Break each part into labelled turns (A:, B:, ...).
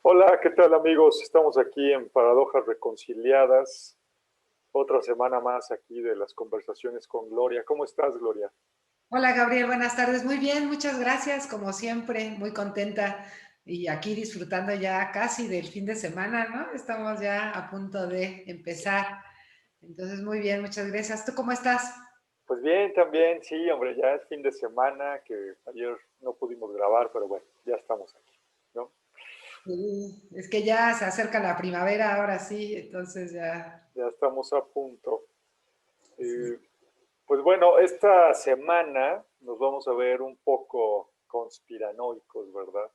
A: Hola, ¿qué tal amigos? Estamos aquí en Paradojas Reconciliadas, otra semana más aquí de las conversaciones con Gloria. ¿Cómo estás, Gloria?
B: Hola Gabriel, buenas tardes. Muy bien, muchas gracias. Como siempre, muy contenta y aquí disfrutando ya casi del fin de semana, ¿no? Estamos ya a punto de empezar. Entonces, muy bien, muchas gracias. ¿Tú cómo estás?
A: Pues bien, también, sí, hombre, ya es fin de semana, que ayer no pudimos grabar, pero bueno, ya estamos aquí, ¿no?
B: Sí, es que ya se acerca la primavera, ahora sí, entonces ya.
A: Ya estamos a punto.
B: Sí.
A: Eh, pues bueno, esta semana nos vamos a ver un poco conspiranoicos, ¿verdad?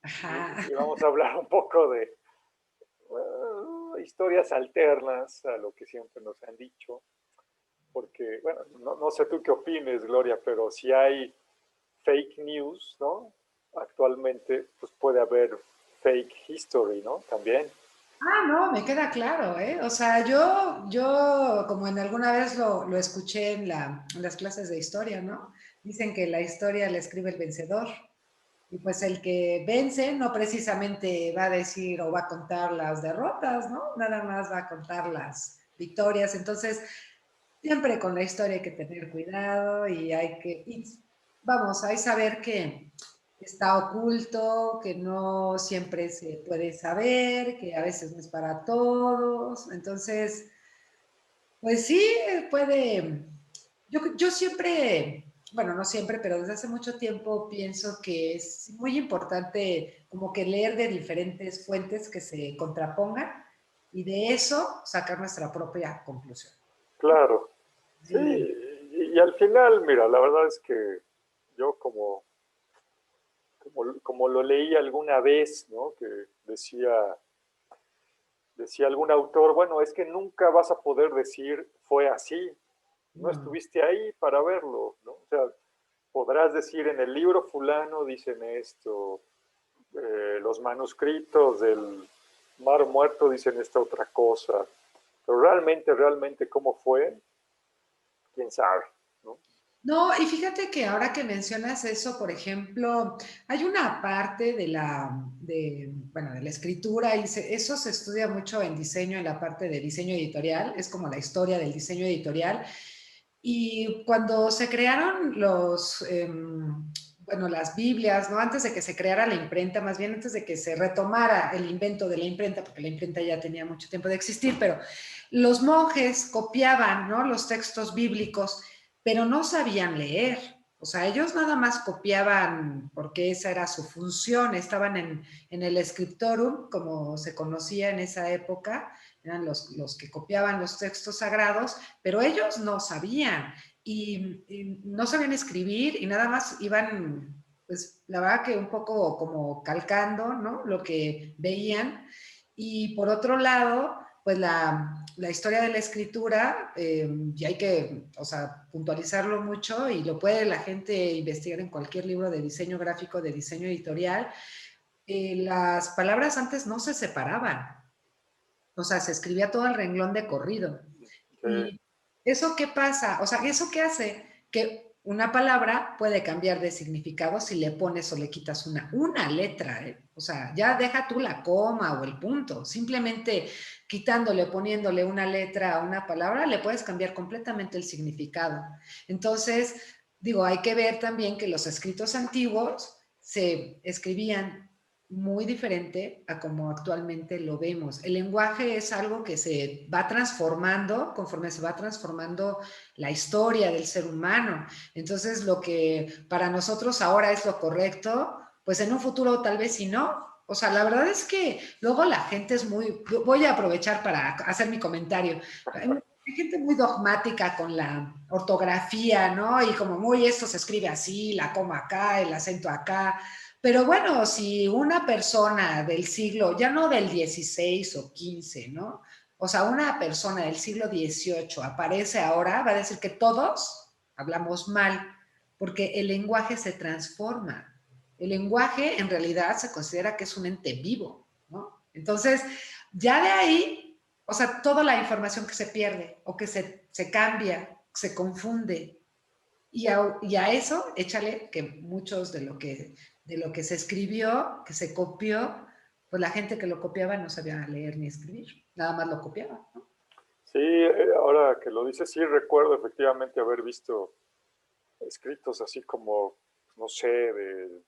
B: Ajá.
A: Y vamos a hablar un poco de historias alternas a lo que siempre nos han dicho. Porque, bueno, no sé tú qué opines, Gloria, pero si hay fake news, ¿no? Actualmente, pues puede haber fake history, ¿no? También.
B: Ah, no, me queda claro, ¿eh? O sea, yo como en alguna vez lo escuché en las clases de historia, ¿no? Dicen que la historia la escribe el vencedor. Y pues el que vence no precisamente va a decir o va a contar las derrotas, ¿no? Nada más va a contar las victorias. Entonces, siempre con la historia hay que tener cuidado y vamos, hay saber que está oculto, que no siempre se puede saber, que a veces no es para todos. Entonces, pues sí, puede. Yo siempre, bueno, no siempre, pero desde hace mucho tiempo pienso que es muy importante como que leer de diferentes fuentes que se contrapongan y de eso sacar nuestra propia conclusión.
A: Claro. Sí,
B: Sí.
A: y al final, mira, la verdad es que yo como lo leí alguna vez, ¿no? Que decía algún autor, bueno, es que nunca vas a poder decir fue así, no
B: No.
A: estuviste ahí para verlo, ¿no? O sea, podrás decir en el libro fulano dicen esto, los manuscritos del Mar Muerto dicen esta otra cosa, pero realmente cómo fue, quién sabe, ¿no?
B: No, y fíjate que ahora que mencionas eso, por ejemplo, hay una parte bueno, de la escritura y eso se estudia mucho en diseño, en la parte de diseño editorial, es como la historia del diseño editorial. Y cuando se crearon bueno, las Biblias, ¿no? Antes de que se creara la imprenta, más bien antes de que se retomara el invento de la imprenta, porque la imprenta ya tenía mucho tiempo de existir, pero los monjes copiaban, ¿no? Los textos bíblicos, pero no sabían leer. O sea, ellos nada más copiaban porque esa era su función, estaban en el scriptorum, como se conocía en esa época, eran los que copiaban los textos sagrados, pero ellos no sabían y no sabían escribir y nada más iban, pues la verdad que un poco como calcando, ¿no? Lo que veían. Y por otro lado, pues la historia de la escritura, y hay que, o sea, puntualizarlo mucho y lo puede la gente investigar en cualquier libro de diseño gráfico, de diseño editorial. Las palabras antes no se separaban, o sea, se escribía todo el renglón de corrido.
A: Sí,
B: ¿Y eso qué pasa? O sea, ¿eso qué hace? Que una palabra puede cambiar de significado si le pones o le quitas una letra, ¿eh? O sea, ya deja tú la coma o el punto. Simplemente quitándole, poniéndole una letra a una palabra, le puedes cambiar completamente el significado. Entonces, digo, hay que ver también que los escritos antiguos se escribían muy diferente a como actualmente lo vemos. El lenguaje es algo que se va transformando conforme se va transformando la historia del ser humano. Entonces, lo que para nosotros ahora es lo correcto, pues en un futuro tal vez sí no. O sea, la verdad es que luego la gente es muy, voy a aprovechar para hacer mi comentario. Hay gente muy dogmática con la ortografía, ¿no? Y como muy esto se escribe así, la coma acá, el acento acá. Pero bueno, si una persona del siglo, ya no del 16 o 15, ¿no? O sea, una persona del siglo XVIII aparece ahora, va a decir que todos hablamos mal, porque el lenguaje se transforma. El lenguaje en realidad se considera que es un ente vivo, ¿no? Entonces, ya de ahí, o sea, toda la información que se pierde o que se cambia, se confunde, y a eso, échale que muchos de lo que se escribió, que se copió, pues la gente que lo copiaba no sabía leer ni escribir, nada más lo copiaba, ¿no?
A: Sí, ahora que lo dices, sí recuerdo efectivamente haber visto escritos así como, no sé, del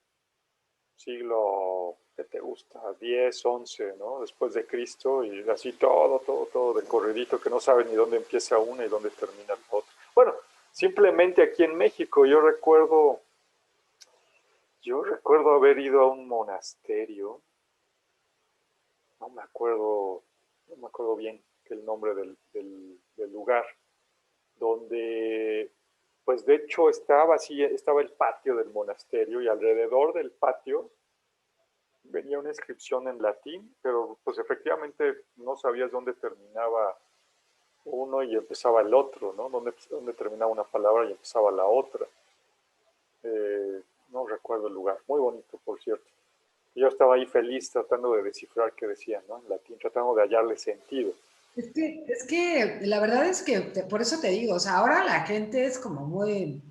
A: siglo, ¿qué te gusta? 10, 11, ¿no? Después de Cristo, y así todo de corridito, que no sabe ni dónde empieza una y dónde termina la otra. Bueno, simplemente aquí en México yo recuerdo haber ido a un monasterio, no me acuerdo, no me acuerdo bien el nombre del lugar, donde, pues de hecho estaba así, estaba el patio del monasterio y alrededor del patio venía una inscripción en latín, pero pues efectivamente no sabías dónde terminaba uno y empezaba el otro, ¿no? Dónde terminaba una palabra y empezaba la otra. No recuerdo el lugar, muy bonito, por cierto. Yo estaba ahí feliz tratando de descifrar qué decían, ¿no? En latín, tratando de hallarle sentido.
B: Es que la verdad es que por eso te digo, o sea, ahora la gente es como muy,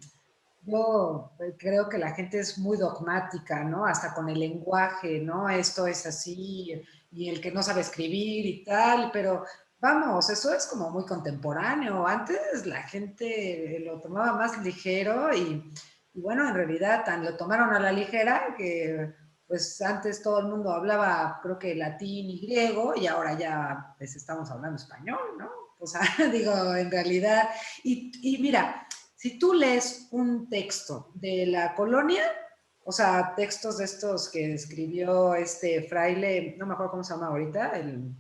B: yo creo que la gente es muy dogmática, ¿no? Hasta con el lenguaje, ¿no? Esto es así, y el que no sabe escribir y tal, pero vamos, eso es como muy contemporáneo. Antes la gente lo tomaba más ligero y bueno, en realidad tan lo tomaron a la ligera que pues antes todo el mundo hablaba, creo que latín y griego, y ahora ya pues estamos hablando español, ¿no? O sea, digo, en realidad, y mira, si tú lees un texto de la colonia, o sea, textos de estos que escribió este fraile, no me acuerdo cómo se llama ahorita, el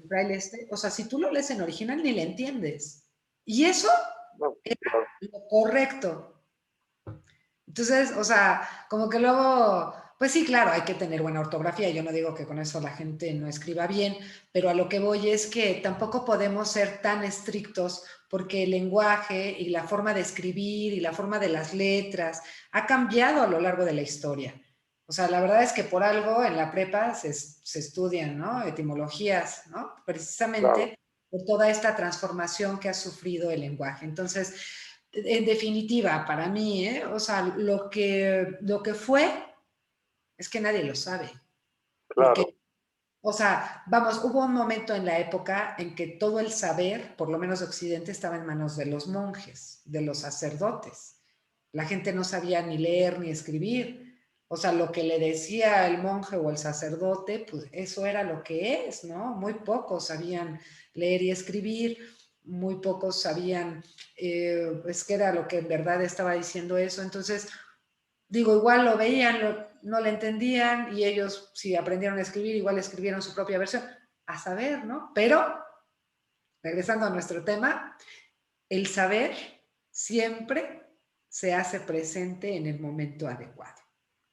B: fraile este, o sea, si tú lo lees en original ni le entiendes. Y eso
A: No,
B: es
A: claro,
B: lo correcto. Entonces, o sea, como que luego, pues sí, claro, hay que tener buena ortografía. Yo no digo que con eso la gente no escriba bien, pero a lo que voy es que tampoco podemos ser tan estrictos porque el lenguaje y la forma de escribir y la forma de las letras ha cambiado a lo largo de la historia. O sea, la verdad es que por algo en la prepa se estudian, ¿no? Etimologías, ¿no?
A: claro,
B: Precisamente por toda esta transformación que ha sufrido el lenguaje. Entonces, en definitiva, para mí, ¿eh? O sea, lo que fue es que nadie lo sabe.
A: claro,
B: Porque, o sea, vamos, hubo un momento en la época en que todo el saber, por lo menos de Occidente, estaba en manos de los monjes, de los sacerdotes. La gente no sabía ni leer ni escribir. O sea, lo que le decía el monje o el sacerdote, pues eso era lo que es, ¿no? Muy pocos sabían leer y escribir, muy pocos sabían, pues, qué era lo que en verdad estaba diciendo eso. Entonces, digo, igual lo veían, no le entendían y ellos, si aprendieron a escribir, igual escribieron su propia versión, a saber, ¿no? Pero, regresando a nuestro tema, el saber siempre se hace presente en el momento adecuado,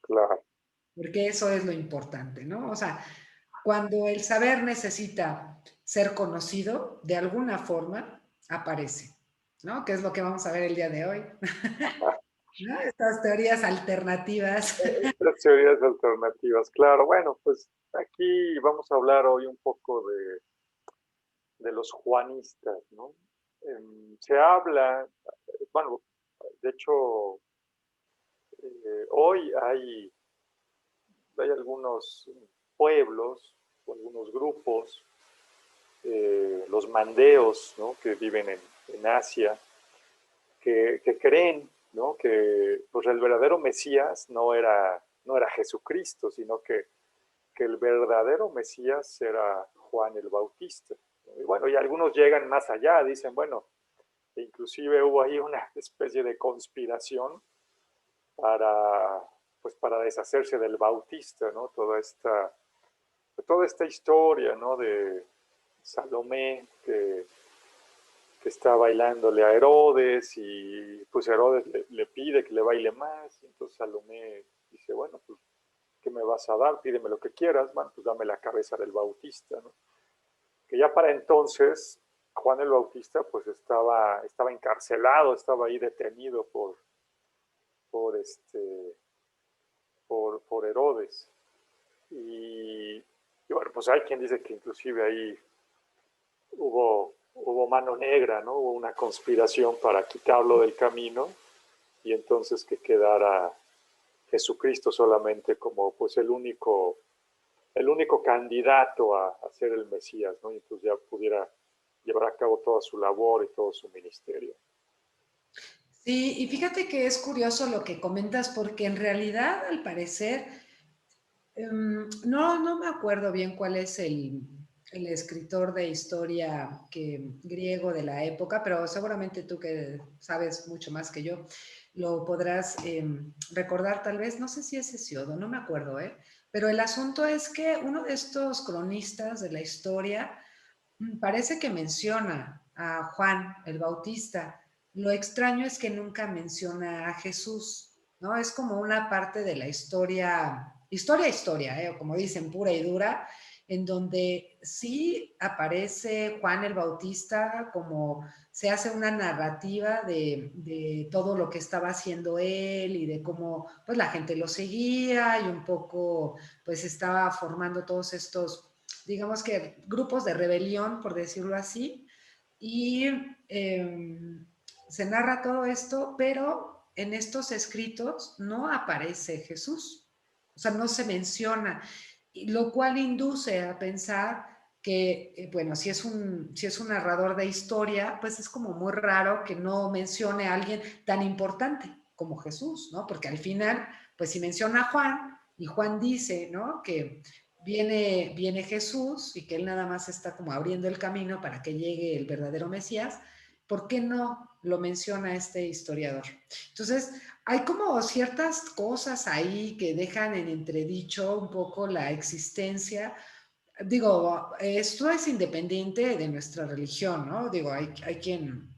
A: claro.
B: porque eso es lo importante, ¿no? O sea, cuando el saber necesita ser conocido, de alguna forma aparece, ¿no? Que es lo que vamos a ver el día de hoy, ¿no? Estas teorías alternativas.
A: Las teorías alternativas, claro. Bueno, pues aquí vamos a hablar hoy un poco de los juanistas, ¿no? Se habla, bueno, de hecho, hoy hay algunos pueblos o algunos grupos, los mandeos, ¿no? Que viven en Asia, que creen, ¿no? Que pues, el verdadero Mesías no era Jesucristo, sino que el verdadero Mesías era Juan el Bautista. Y bueno, y algunos llegan más allá, dicen, bueno, inclusive hubo ahí una especie de conspiración para, pues para deshacerse del Bautista, ¿no? Toda esta historia, ¿no? De Salomé que está bailándole a Herodes y pues Herodes le pide que le baile más y entonces Salomé dice, bueno, pues ¿qué me vas a dar? Pídeme lo que quieras, bueno, pues dame la cabeza del Bautista, ¿no? Que ya para entonces Juan el Bautista pues estaba encarcelado, estaba ahí detenido por, este, por Herodes. Y bueno, pues hay quien dice que inclusive ahí hubo mano negra, ¿no? Hubo una conspiración para quitarlo del camino y entonces que quedara Jesucristo solamente como pues el único el único candidato a ser el Mesías, ¿no? Y entonces ya pudiera llevar a cabo toda su labor y todo su ministerio.
B: Sí, y fíjate que es curioso lo que comentas, porque en realidad, al parecer, no me acuerdo bien cuál es el escritor de historia griego de la época, pero seguramente tú que sabes mucho más que yo, lo podrás recordar tal vez, no sé si es Hesiodo, no me acuerdo, ¿eh? Pero el asunto es que uno de estos cronistas de la historia parece que menciona a Juan el Bautista. Lo extraño es que nunca menciona a Jesús, ¿no? Es como una parte de la historia, o como dicen, pura y dura, en donde sí aparece Juan el Bautista, como se hace una narrativa de todo lo que estaba haciendo él y de cómo pues la gente lo seguía y un poco pues estaba formando todos estos, digamos que grupos de rebelión, por decirlo así, y se narra todo esto, pero en estos escritos no aparece Jesús, o sea, no se menciona, lo cual induce a pensar que, bueno, si es un narrador de historia, pues es como muy raro que no mencione a alguien tan importante como Jesús, ¿no? Porque al final, pues si menciona a Juan, y Juan dice, ¿no? Que viene Jesús y que él nada más está como abriendo el camino para que llegue el verdadero Mesías, ¿por qué no lo menciona este historiador? Entonces, hay como ciertas cosas ahí que dejan en entredicho un poco la existencia. Digo, esto es independiente de nuestra religión, ¿no? Digo, hay quien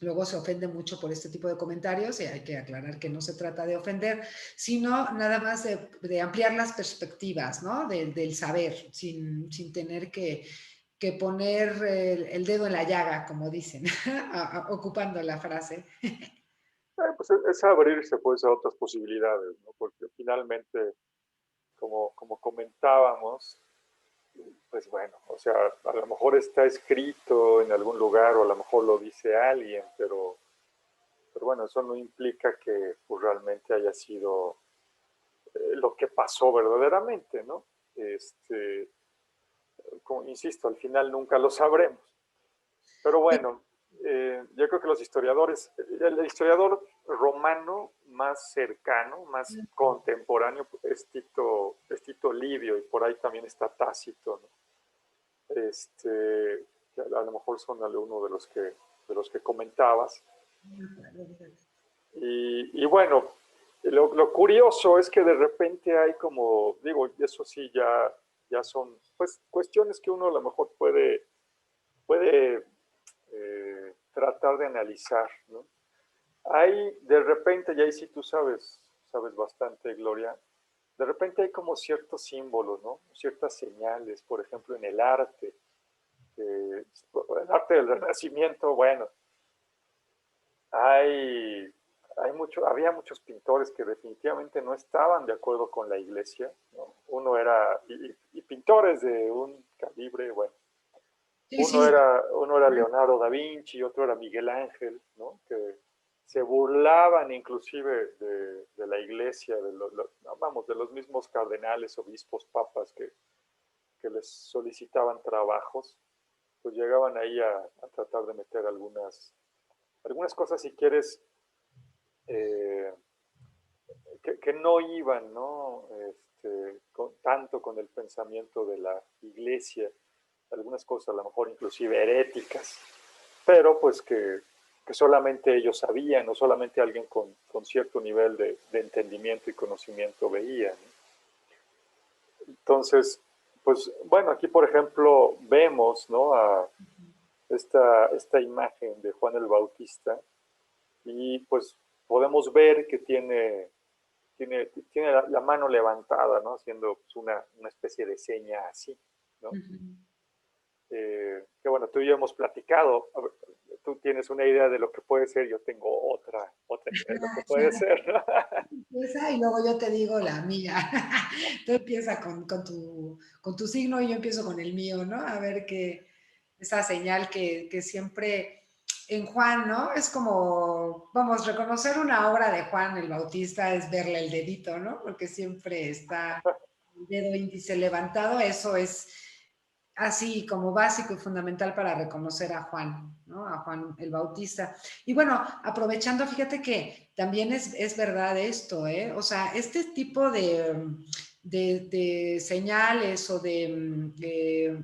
B: luego se ofende mucho por este tipo de comentarios y hay que aclarar que no se trata de ofender, sino nada más de ampliar las perspectivas, ¿no? Del saber, sin tener que poner el dedo en la llaga, como dicen, ocupando la frase.
A: Pues es abrirse pues a otras posibilidades, ¿no? Porque finalmente, como comentábamos, pues bueno, o sea, a lo mejor está escrito en algún lugar o a lo mejor lo dice alguien, pero bueno, eso no implica que pues, realmente haya sido lo que pasó verdaderamente, ¿no? Como insisto, al final nunca lo sabremos. Pero bueno, yo creo que los historiadores, el historiador romano más cercano, más contemporáneo es Tito Livio y por ahí también está Tácito, ¿no? Que a lo mejor son algunos de los que comentabas. Y bueno, lo curioso es que de repente hay como, digo, eso sí ya son pues cuestiones que uno a lo mejor puede tratar de analizar, ¿no? Hay de repente, y ahí sí tú sabes bastante, Gloria, de repente hay como ciertos símbolos, ¿no? Ciertas señales, por ejemplo, en el arte del Renacimiento, bueno, hay, había muchos pintores que definitivamente no estaban de acuerdo con la iglesia, ¿no? Y pintores de un calibre, bueno,
B: Sí,
A: uno
B: sí.
A: era, uno era Leonardo da Vinci y otro era Miguel Ángel, ¿no? Que se burlaban inclusive de la iglesia, vamos, de los mismos cardenales, obispos, papas que les solicitaban trabajos, pues llegaban ahí a tratar de meter algunas cosas, si quieres, eh, que no iban, ¿no? Tanto con el pensamiento de la iglesia, algunas cosas a lo mejor inclusive heréticas, pero pues que solamente ellos sabían, o solamente alguien con cierto nivel de entendimiento y conocimiento veía, ¿no? Entonces, pues bueno, aquí por ejemplo vemos, ¿no? A esta imagen de Juan el Bautista y pues podemos ver que tiene la mano levantada, ¿no? Haciendo pues, una especie de seña así, ¿no?
B: Uh-huh.
A: Que bueno, tú y yo hemos platicado, ver, tú tienes una idea de lo que puede ser, yo tengo otra idea de lo que puede ser, ¿no?
B: Empieza y luego yo te digo la mía. Tú empiezas con tu signo y yo empiezo con el mío, ¿no? A ver qué, esa señal que siempre en Juan, ¿no? Es como, vamos, reconocer una obra de Juan el Bautista es verle el dedito, ¿no? Porque siempre está el dedo índice levantado, eso es así como básico y fundamental para reconocer a Juan, ¿no? A Juan el Bautista. Y bueno, aprovechando, fíjate que también es verdad esto, ¿eh? O sea, este tipo de señales o de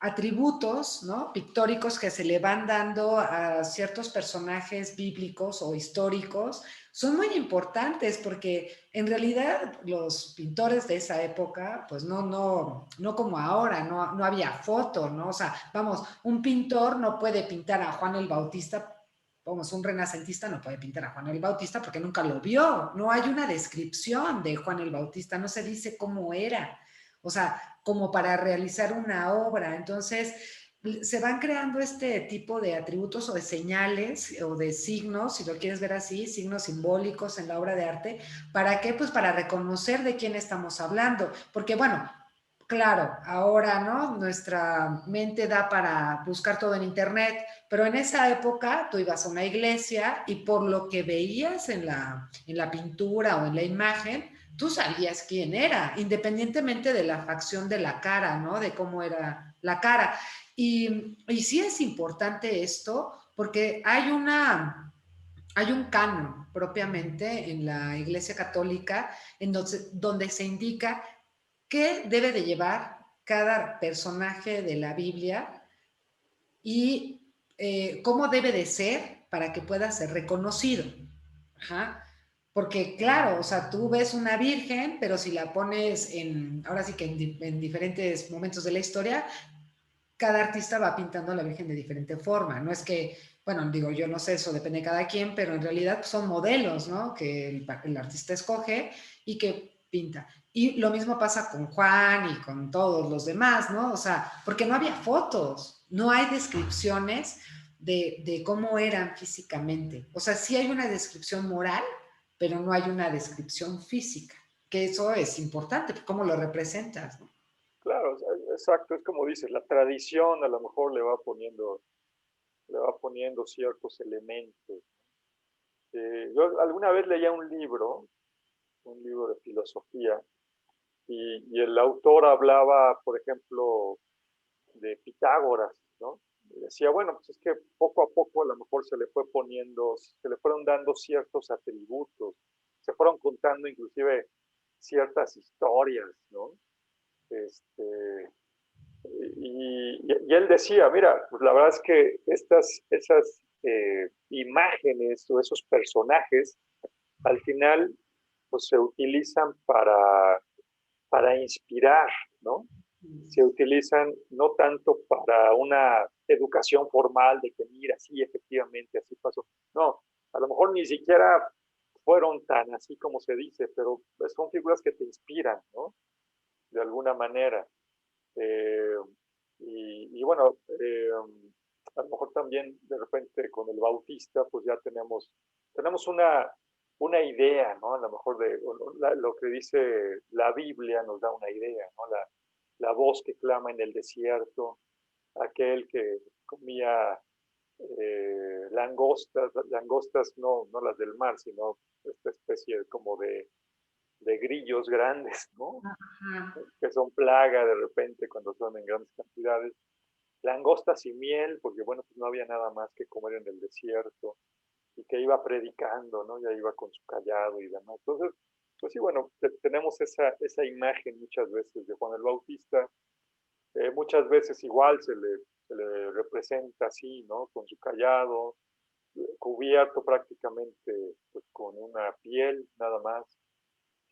B: atributos, ¿no? Pictóricos que se le van dando a ciertos personajes bíblicos o históricos son muy importantes porque en realidad los pintores de esa época, pues no como ahora, no había foto, ¿no? O sea, vamos, un pintor no puede pintar a Juan el Bautista, vamos, un renacentista no puede pintar a Juan el Bautista porque nunca lo vio, no hay una descripción de Juan el Bautista, no se dice cómo era, o sea, como para realizar una obra, entonces se van creando este tipo de atributos o de señales o de signos, si lo quieres ver así, signos simbólicos en la obra de arte. ¿Para qué? Pues para reconocer de quién estamos hablando. Porque bueno, claro, ahora, ¿no? Nuestra mente da para buscar todo en internet, pero en esa época tú ibas a una iglesia y por lo que veías en la pintura o en la imagen, tú sabías quién era, independientemente de la facción de la cara, ¿no? De cómo era la cara. Y sí es importante esto porque hay un canon propiamente en la Iglesia Católica en donde se indica qué debe de llevar cada personaje de la Biblia y cómo debe de ser para que pueda ser reconocido. Ajá. Porque claro, o sea, tú ves una virgen, pero si la pones ahora sí que en diferentes momentos de la historia, cada artista va pintando a la Virgen de diferente forma. No es que, bueno, digo, yo no sé, eso depende de cada quien, pero en realidad son modelos, ¿no? Que el artista escoge y que pinta. Y lo mismo pasa con Juan y con todos los demás, ¿no? O sea, porque no había fotos, no hay descripciones de cómo eran físicamente. O sea, sí hay una descripción moral, pero no hay una descripción física, que eso es importante, cómo lo representas, ¿no?
A: Claro, exacto, es como dices, la tradición a lo mejor le va poniendo ciertos elementos. Yo alguna vez leía un libro de filosofía, y el autor hablaba, por ejemplo, de Pitágoras, ¿no? Y decía, bueno, pues es que poco a poco a lo mejor se le fueron dando ciertos atributos, se fueron contando inclusive ciertas historias, ¿no? Este, y él decía, mira, pues la verdad es que esas imágenes o esos personajes al final pues se utilizan para inspirar, ¿no? Se utilizan no tanto para una educación formal de que mira, sí, efectivamente, así pasó. No, a lo mejor ni siquiera fueron tan así como se dice, pero son figuras que te inspiran, ¿no? De alguna manera. Eh, y bueno, a lo mejor también de repente con el Bautista, pues ya tenemos una idea, ¿no? A lo mejor lo que dice la Biblia nos da una idea, ¿no? La voz que clama en el desierto, aquel que comía langostas no las del mar, sino esta especie como de grillos grandes, ¿no?
B: Ajá.
A: Que son plaga de repente cuando son en grandes cantidades. Langostas y miel, porque bueno, pues no había nada más que comer en el desierto, y que iba predicando, ¿no? Ya iba con su callado y demás. Entonces, pues sí, bueno, tenemos esa imagen muchas veces de Juan el Bautista. Muchas veces igual se le representa así, ¿no? Con su callado, cubierto prácticamente pues, con una piel nada más,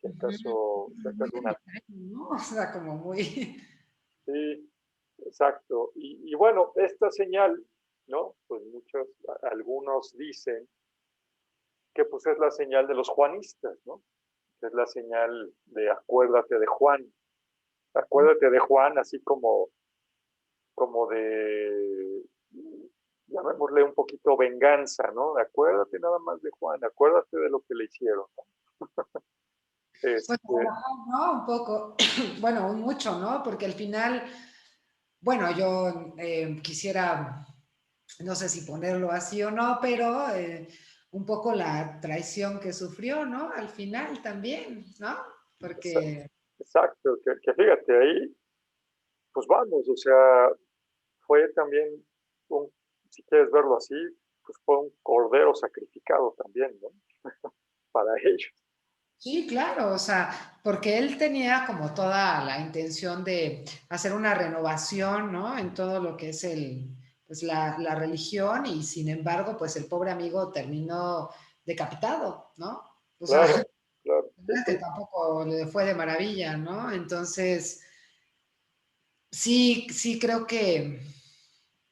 A: si acaso
B: Muy
A: una.
B: ¿no? O sea, como muy...
A: Sí, exacto. Y bueno, esta señal, ¿no? Pues algunos dicen que pues es la señal de los juanistas, ¿no? Es la señal de acuérdate de Juan. Acuérdate de Juan, así como de, llamémosle un poquito venganza, ¿no? Acuérdate nada más de Juan, acuérdate de lo que le hicieron, ¿no?
B: Pues a lo
A: Este,
B: mejor, ¿no? Un poco, bueno, un mucho, ¿no? Porque al final, bueno, yo quisiera, no sé si ponerlo así o no, pero un poco la traición que sufrió, ¿no? Al final también, ¿no? Porque
A: exacto, que fíjate, ahí, pues vamos, o sea, fue también, un, si quieres verlo así, pues fue un cordero sacrificado también, ¿no? Para ellos.
B: Sí, claro, o sea, porque él tenía como toda la intención de hacer una renovación, ¿no? En todo lo que es pues la religión y sin embargo, pues el pobre amigo terminó decapitado, ¿no? O sea,
A: Claro, claro, sí,
B: que
A: sí,
B: tampoco le fue de maravilla, ¿no? Entonces, sí, sí creo que,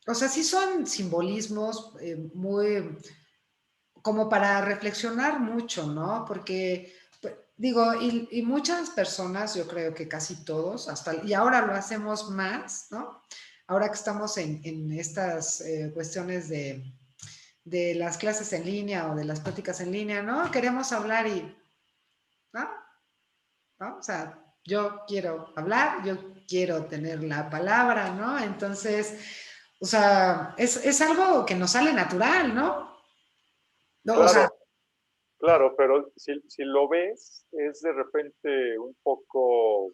B: o sea, sí son simbolismos muy como para reflexionar mucho, ¿no? Porque, pues, digo, y muchas personas, yo creo que casi todos, y ahora lo hacemos más, ¿no? Ahora que estamos en estas cuestiones de las clases en línea o de las pláticas en línea, ¿no? Queremos hablar y, ¿no? ¿No? O sea, yo quiero hablar, yo quiero tener la palabra, ¿no? Entonces, o sea, es algo que nos sale natural, ¿no? No, o sea,
A: claro, claro, pero si lo ves, es de repente un poco,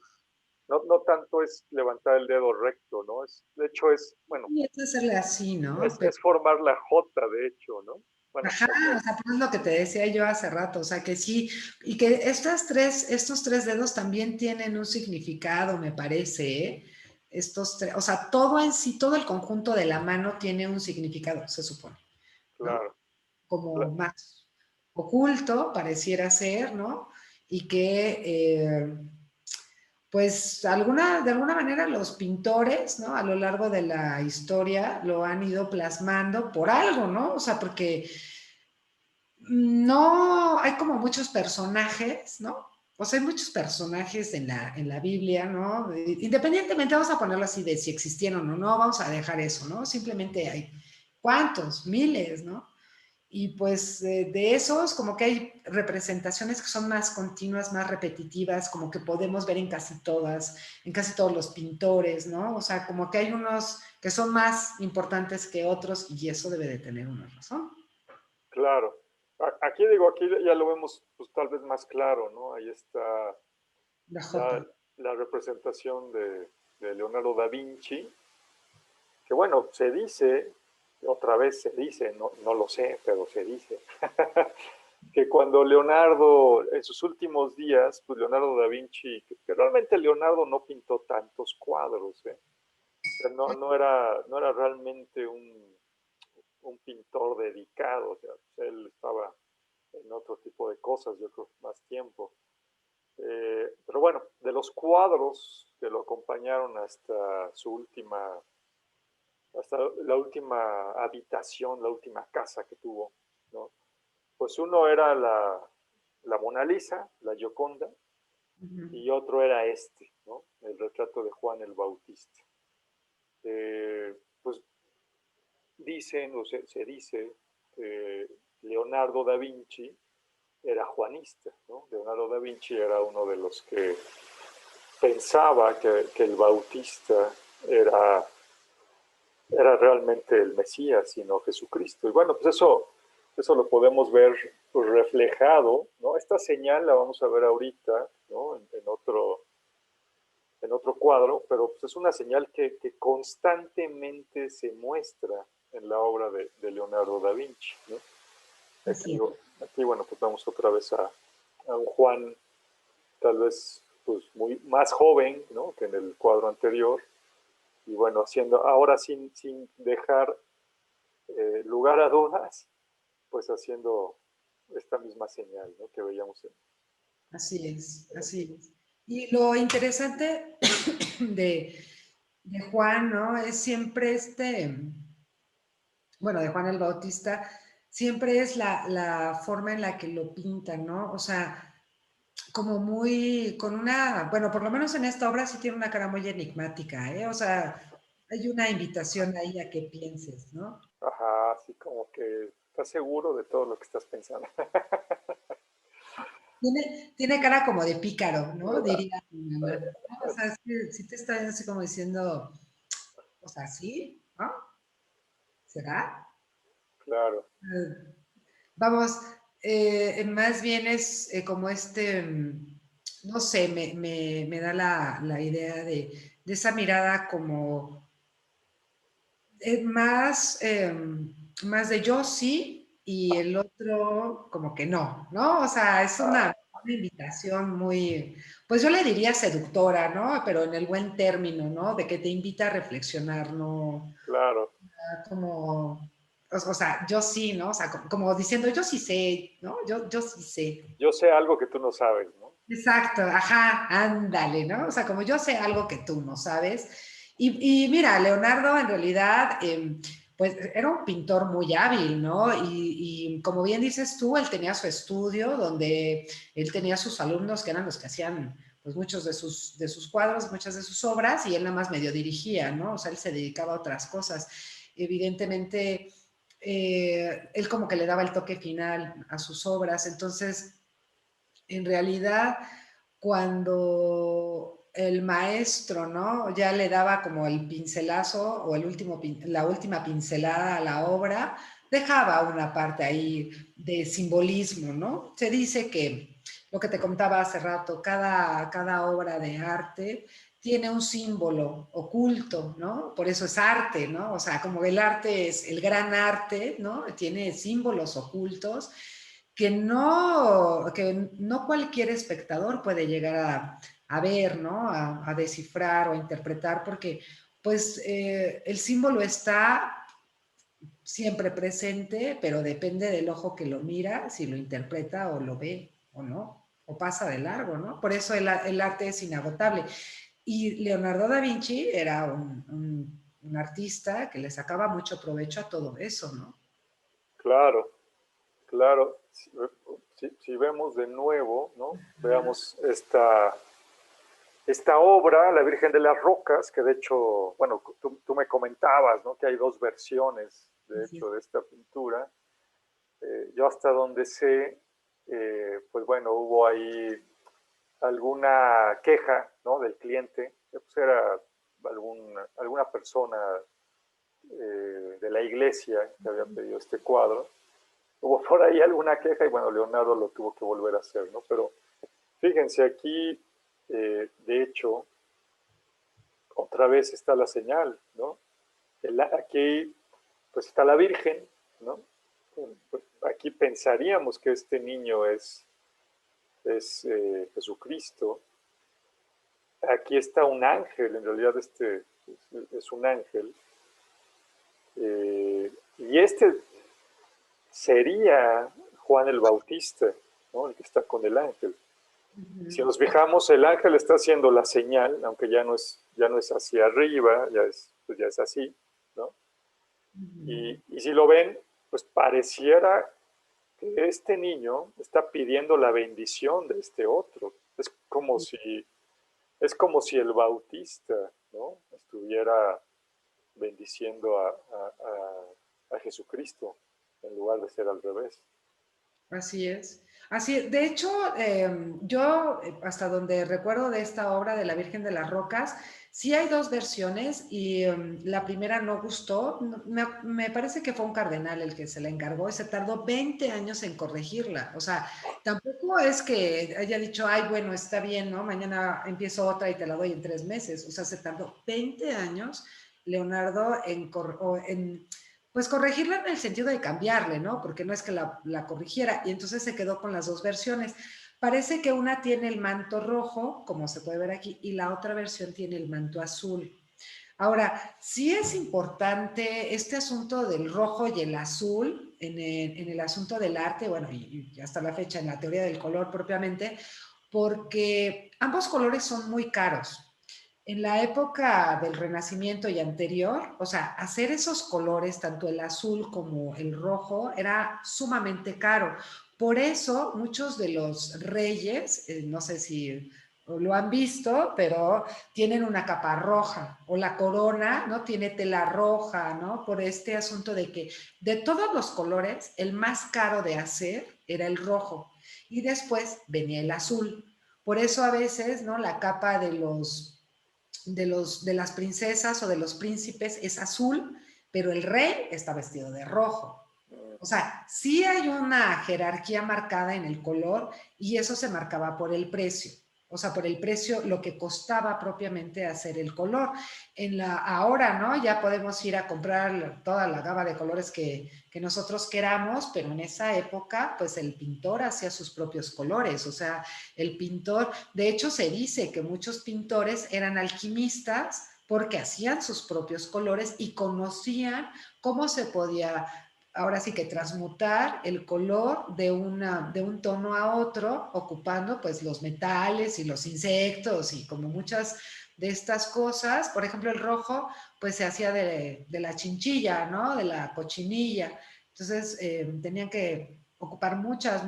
A: no tanto es levantar el dedo recto, ¿no? De hecho es, bueno,
B: y es hacerle así, ¿no?
A: es formar la J, de hecho, ¿no? Bueno,
B: Ajá,
A: cuando,
B: o sea, pues es lo que te decía yo hace rato, o sea, que sí, y que estos tres dedos también tienen un significado, me parece, ¿eh? Estos tres, o sea, todo en sí, todo el conjunto de la mano tiene un significado, se supone, ¿no?
A: claro,
B: Como
A: claro,
B: más oculto, pareciera ser, ¿no? Y que, pues, de alguna manera los pintores, ¿no? A lo largo de la historia lo han ido plasmando por algo, ¿no? O sea, porque no, hay como muchos personajes, ¿no? O sea, hay muchos personajes en la Biblia, ¿no? Independientemente, vamos a ponerlo así de si existieron o no, vamos a dejar eso, ¿no? Simplemente hay, ¿cuántos? Miles, ¿no? Y pues de esos, como que hay representaciones que son más continuas, más repetitivas, como que podemos ver en casi todas, en casi todos los pintores, ¿no? O sea, como que hay unos que son más importantes que otros y eso debe de tener una razón.
A: claro. Aquí digo, aquí ya lo vemos pues tal vez más claro, ¿no? Ahí está
B: La
A: la,
B: J.
A: la representación de Leonardo da Vinci, que bueno, se dice, otra vez se dice, no lo sé, pero se dice, que cuando Leonardo, en sus últimos días, pues Leonardo da Vinci, que realmente Leonardo no pintó tantos cuadros, ¿eh? O sea, no era realmente un pintor dedicado, o sea, pues él estaba en otro tipo de cosas, yo creo, más tiempo. Pero bueno, de los cuadros que lo acompañaron hasta la última habitación, la última casa que tuvo, ¿no? Pues uno era la Mona Lisa, la Gioconda,
B: Ujú.
A: y otro era este, ¿no? El retrato de Juan el Bautista. Pues dicen, o se dice, que Leonardo da Vinci era juanista, ¿no? Leonardo da Vinci era uno de los que pensaba que el Bautista era, era realmente el Mesías, sino Jesucristo. Y bueno, pues eso lo podemos ver pues, reflejado, ¿no? Esta señal la vamos a ver ahorita, ¿no? En otro cuadro, pero pues, es una señal que constantemente se muestra en la obra de Leonardo da Vinci, ¿no?
B: Así es.
A: Aquí, bueno, pues vamos otra vez a un Juan tal vez pues muy más joven, ¿no? Que en el cuadro anterior, y bueno, haciendo ahora sin dejar lugar a dudas, pues haciendo esta misma señal, ¿no? Que veíamos
B: Así es,
A: en el
B: así
A: video.
B: es. Y lo interesante de, de Juan, ¿no? Es siempre bueno, de Juan el Bautista, siempre es la forma en la que lo pintan, ¿no? O sea, como muy, con una, bueno, por lo menos en esta obra sí tiene una cara muy enigmática, ¿eh? O sea, hay una invitación ahí a que pienses, ¿no?
A: Ajá, así como que estás seguro de todo lo que estás pensando.
B: Tiene cara como de pícaro, ¿no? Diría mi mamá. ¿No? O sea, sí te está así como diciendo, o sea, sí, ¿no? ¿Será?
A: Claro,
B: Vamos, más bien es como no sé, me da la idea de esa mirada como más, más de yo sí y el otro como que no, ¿no? O sea, es una invitación muy, pues yo le diría seductora, ¿no? Pero en el buen término, ¿no? De que te invita a reflexionar, ¿no?
A: Claro,
B: Como, o sea, yo sí, ¿no? O sea, como diciendo, yo sí sé, ¿no? Yo sí sé.
A: yo sé algo que tú no sabes, ¿no?
B: Exacto, ajá, ándale, ¿no? O sea, como yo sé algo que tú no sabes. Y mira, Leonardo en realidad, pues era un pintor muy hábil, ¿no? Y como bien dices tú, él tenía su estudio donde él tenía sus alumnos que eran los que hacían pues muchos de sus cuadros, muchas de sus obras, y él nada más medio dirigía, ¿no? O sea, él se dedicaba a otras cosas. Evidentemente, él como que le daba el toque final a sus obras, entonces en realidad, cuando el maestro, ¿no? Ya le daba como el pincelazo o el último, la última pincelada a la obra, dejaba una parte ahí de simbolismo, ¿no? Se dice que, lo que te contaba hace rato, cada obra de arte tiene un símbolo oculto, ¿no? Por eso es arte, ¿no? O sea, como el arte es el gran arte, ¿no? Tiene símbolos ocultos que no cualquier espectador puede llegar a ver, ¿no? A descifrar o a interpretar, porque pues el símbolo está siempre presente, pero depende del ojo que lo mira, si lo interpreta o lo ve o no, o pasa de largo, ¿no? Por eso el arte es inagotable. Y Leonardo da Vinci era un artista que le sacaba mucho provecho a todo eso, ¿no?
A: Claro, claro. Si vemos de nuevo, ¿no? Veamos esta obra, La Virgen de las Rocas, que de hecho, bueno, tú me comentabas, ¿no? Que hay dos versiones, de
B: Así es.
A: hecho, de esta pintura. Yo hasta donde sé, pues bueno, hubo ahí alguna queja, ¿no? Del cliente, que pues era alguna persona de la iglesia que había pedido este cuadro. Hubo por ahí alguna queja y bueno, Leonardo lo tuvo que volver a hacer, ¿no? Pero fíjense aquí, de hecho, otra vez está la señal, ¿no? Aquí pues está la Virgen, ¿no? Pues, aquí pensaríamos que este niño es Jesucristo. Aquí está un ángel, en realidad este es un ángel. Y este sería Juan el Bautista, ¿no? El que está con el ángel. Si
B: Ujú,
A: nos fijamos, el ángel está haciendo la señal, aunque ya no es hacia arriba, pues ya es así, ¿no?
B: ujú.
A: Y si lo ven, pues pareciera que este niño está pidiendo la bendición de este otro. Es como si el Bautista, ¿no? Estuviera bendiciendo a Jesucristo en lugar de ser al revés.
B: Así es. Así, de hecho, yo hasta donde recuerdo de esta obra de la Virgen de las Rocas, sí hay dos versiones y la primera no gustó. Me parece que fue un cardenal el que se la encargó y se tardó 20 años en corregirla. O sea, tampoco es que haya dicho, ay, bueno, está bien, ¿no? Mañana empiezo otra y te la doy en 3 meses. O sea, se tardó 20 años Leonardo en pues corregirla en el sentido de cambiarle, ¿no? Porque no es que la corrigiera y entonces se quedó con las dos versiones. Parece que una tiene el manto rojo, como se puede ver aquí, y la otra versión tiene el manto azul. Ahora, sí es importante este asunto del rojo y el azul en el asunto del arte, bueno, y hasta la fecha en la teoría del color propiamente, porque ambos colores son muy caros en la época del Renacimiento y anterior, o sea, hacer esos colores, tanto el azul como el rojo, era sumamente caro. Por eso muchos de los reyes, no sé si lo han visto, pero tienen una capa roja o la corona, ¿no? Tiene tela roja, ¿no? Por este asunto de que de todos los colores, el más caro de hacer era el rojo y después venía el azul. Por eso a veces, ¿no? La capa de las princesas o de los príncipes es azul, pero el rey está vestido de rojo. O sea, sí hay una jerarquía marcada en el color y eso se marcaba por el precio. o sea, por el precio, lo que costaba propiamente hacer el color. Ahora, ¿no? Ya podemos ir a comprar toda la gama de colores que nosotros queramos, pero en esa época, pues el pintor hacía sus propios colores, o sea, el pintor, de hecho se dice que muchos pintores eran alquimistas porque hacían sus propios colores y conocían cómo se podía ahora sí que transmutar el color de un tono a otro, ocupando pues los metales y los insectos y como muchas de estas cosas. Por ejemplo, el rojo pues se hacía de la chinchilla, ¿no? De la cochinilla. Entonces tenían que ocupar muchas